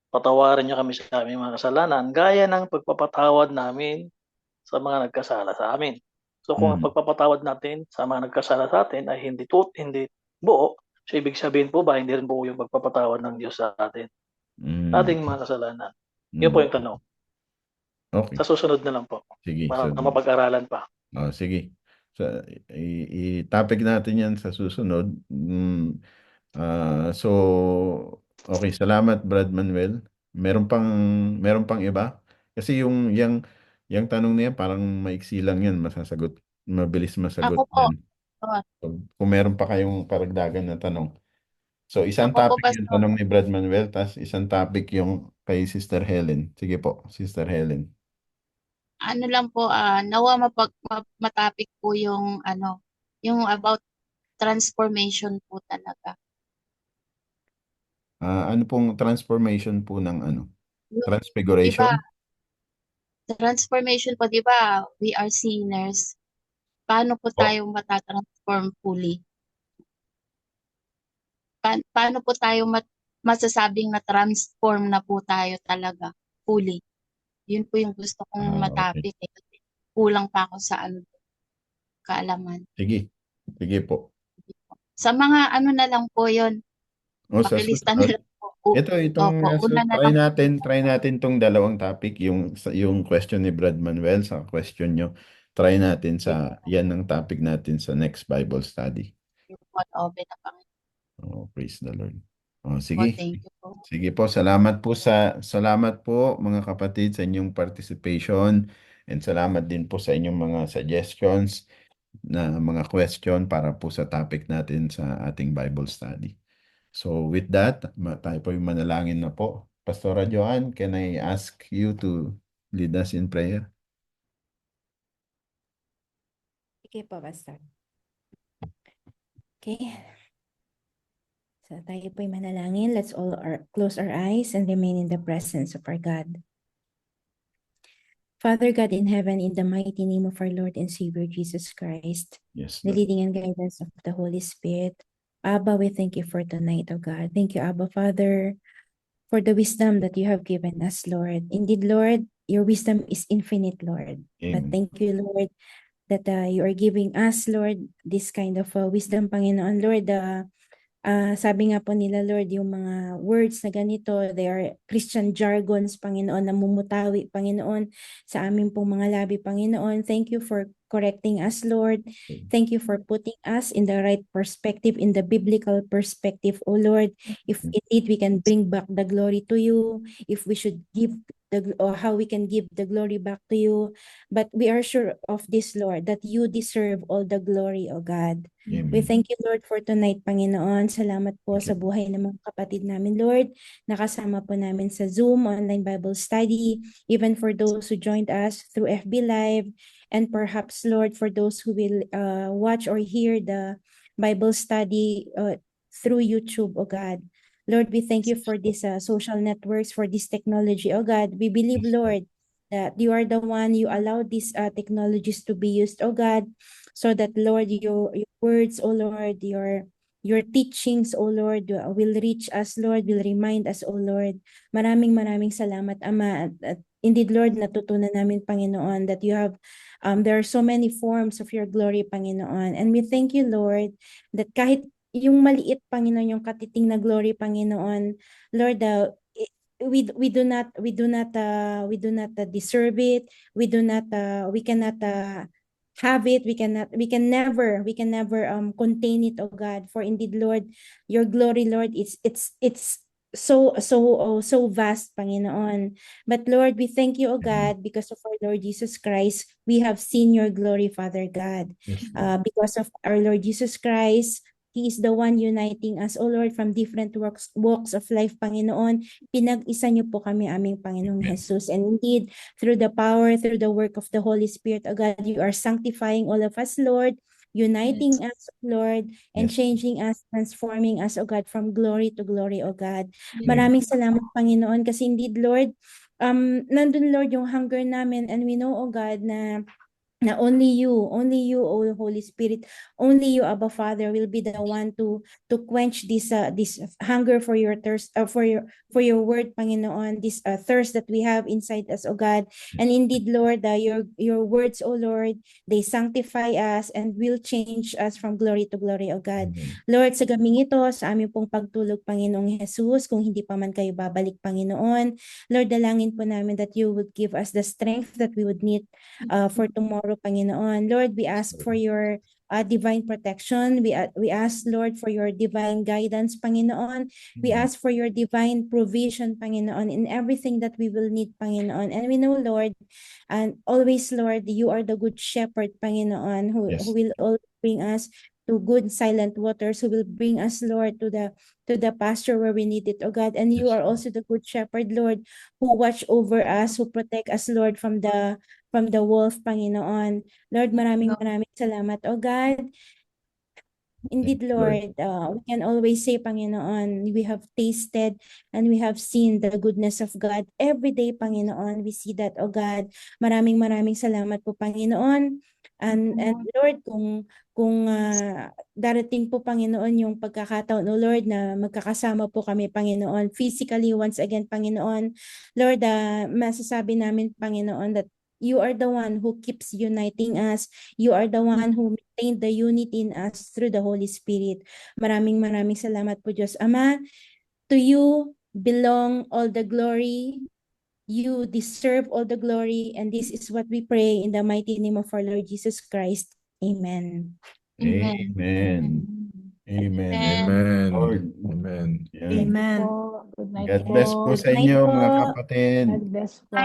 patawarin niyo kami sa aming mga kasalanan gaya ng pagpapatawad namin sa mga nagkasala sa amin. So kung ang pagpapatawad natin sa mga nagkasala sa atin ay hindi buo, so ibig sabihin po ba hindi rin buo yung pagpapatawad ng Diyos sa atin, sa ating mga kasalanan? Yun po yung tanong. Okay. Sa susunod na lang po, Sige. para So, mapag-aralan pa. sige. So, i-topic natin yan sa susunod. So, okay. Salamat, Brad Manuel. Meron pang iba? Kasi yung tanong niya parang maiksi lang yan. Mabilis masagot Ako po, yan. So, kung meron pa kayong karagdagan na tanong. So, isang ako po, topic yung Pastor. tanong ni Brad Manuel, tas isang topic yung kay Sister Helen. Sige po, Sister Helen. Ano lang po, nawa matapik po yung yung about transformation po talaga. Ano pong transformation po ng ano? Di ba, Transfiguration? transformation po, di ba, we are sinners. Paano po tayo matatransform fully? Paano po tayo masasabing na transform na po tayo talaga fully? Yun po yung gusto kong Okay. matapik. Kasi kulang pa ako sa kaalaman. Sige. Sige po. Sa mga na lang po yun, O sa pakilista na susunod. lang po. Itong Opo, una na try natin tong dalawang topic, yung question ni Brad Manuel sa question nyo. Try natin yan ang topic natin sa next Bible study. open na Panginoon. Oh, praise the Lord. Po, Sige. thank you po. Sige po, salamat po mga kapatid sa inyong participation, and salamat din po sa inyong mga suggestions na mga question para po sa topic natin sa ating Bible study. So with that, tayo po yung manalangin na po. Pastora Joanne, can I ask you to lead us in prayer? Okay po, Pastor. Okay. So tayo po'y manalangin. Let's all close our eyes and remain in the presence of our God. Father God in heaven, in the mighty name of our Lord and Savior Jesus Christ, Yes, the Lord. leading and guidance of the Holy Spirit, Abba, we thank you for tonight, O God. Thank you, Abba, Father, for the wisdom that you have given us, Lord. Indeed, Lord, your wisdom is infinite, Lord. But Amen. thank you, Lord, that you are giving us, Lord, this kind of wisdom, Panginoon. Lord, sabi nga po nila, Lord, yung mga words na ganito, they are Christian jargons, Panginoon, na mumutawi, Panginoon, sa aming pong mga labi, Panginoon. Thank you for correcting us, Lord. Thank you for putting us in the right perspective, in the biblical perspective, O Lord. If indeed we can bring back the glory to you, if we should give or how we can give the glory back to you. But we are sure of this, Lord, that you deserve all the glory, O God. Amen. We thank you, Lord, for tonight, Panginoon. Salamat po sa buhay ng mga kapatid namin, Lord. Nakasama po namin sa Zoom, online Bible study, even for those who joined us through FB Live, and perhaps, Lord, for those who will watch or hear the Bible study through YouTube, O God. Lord, we thank you for these social networks, for this technology, O God. We believe, Lord, that you are the one, you allow these technologies to be used, O God, so that, Lord, your words, O Lord, your teachings, O Lord, will reach us, Lord, will remind us, O Lord. Maraming salamat, Ama. At indeed, Lord, natutunan namin, Panginoon, that you have, there are so many forms of your glory, Panginoon. And we thank you, Lord, that kahit yung maliit, Panginoon, yung katiting na glory, Panginoon, Lord, we do not deserve it. We cannot have it. We can never contain it, oh God. For indeed, Lord, your glory, Lord, it's so vast, Panginoon. But Lord, we thank you, oh God, because of our Lord Jesus Christ, we have seen your glory, Father God. Yes, Lord. Because of our Lord Jesus Christ, He is the one uniting us, O Lord, from different walks of life, Panginoon. Pinag-isa niyo po kami, aming Panginoong Amen. Jesus. And indeed, through the power, through the work of the Holy Spirit, O God, you are sanctifying all of us, Lord, uniting us, Lord, and Yes. changing us, transforming us, O God, from glory to glory, O God. Yes. Maraming salamat, Panginoon, kasi indeed, Lord, nandun, Lord, yung hunger namin, and we know, O God, na only you, O Holy Spirit, only you, Abba Father, will be the one to quench this hunger for your thirst, for your word, Panginoon, this thirst that we have inside us, O God. And indeed, Lord, your words, O Lord, they sanctify us and will change us from glory to glory, O God. Amen. Lord, sa gabing ito, sa aming pong pagtulog, Panginoong Jesus, kung hindi pa man kayo babalik, Panginoon, Lord, dalangin po namin that you would give us the strength that we would need for tomorrow, Panginoon. Lord, we ask for your divine protection. We ask, Lord, for your divine guidance, Panginoon. We ask for your divine provision, Panginoon, in everything that we will need, Panginoon. And we know, Lord, and always, Lord, you are the good shepherd, Panginoon, who Yes. will always bring us to good silent waters, who will bring us, Lord, to the pasture where we need it, oh God. And you Yes, are Lord. also the good shepherd, Lord, who watch over us, who protect us, Lord, from the wolf, Panginoon. Lord, maraming salamat, oh God. Indeed, Thank you, Lord. Lord, we can always say, Panginoon, we have tasted and we have seen the goodness of God. Every day, Panginoon, we see that, oh God. Maraming salamat po, Panginoon. And Lord, kung darating po, Panginoon, yung pagkakataon, oh Lord, na magkakasama po kami, Panginoon, physically once again, Panginoon. Lord, masasabi namin, Panginoon, that you are the one who keeps uniting us. You are the one who maintained the unity in us through the Holy Spirit. Maraming salamat po, Diyos Ama. To you belong all the glory. You deserve all the glory. And this is what we pray in the mighty name of our Lord Jesus Christ. Amen. Amen. Amen. Amen. Amen. Lord. Amen. Yan. Thank you po. Good night God bless po po. sa Good night inyo, mga po. kapatid. God bless po.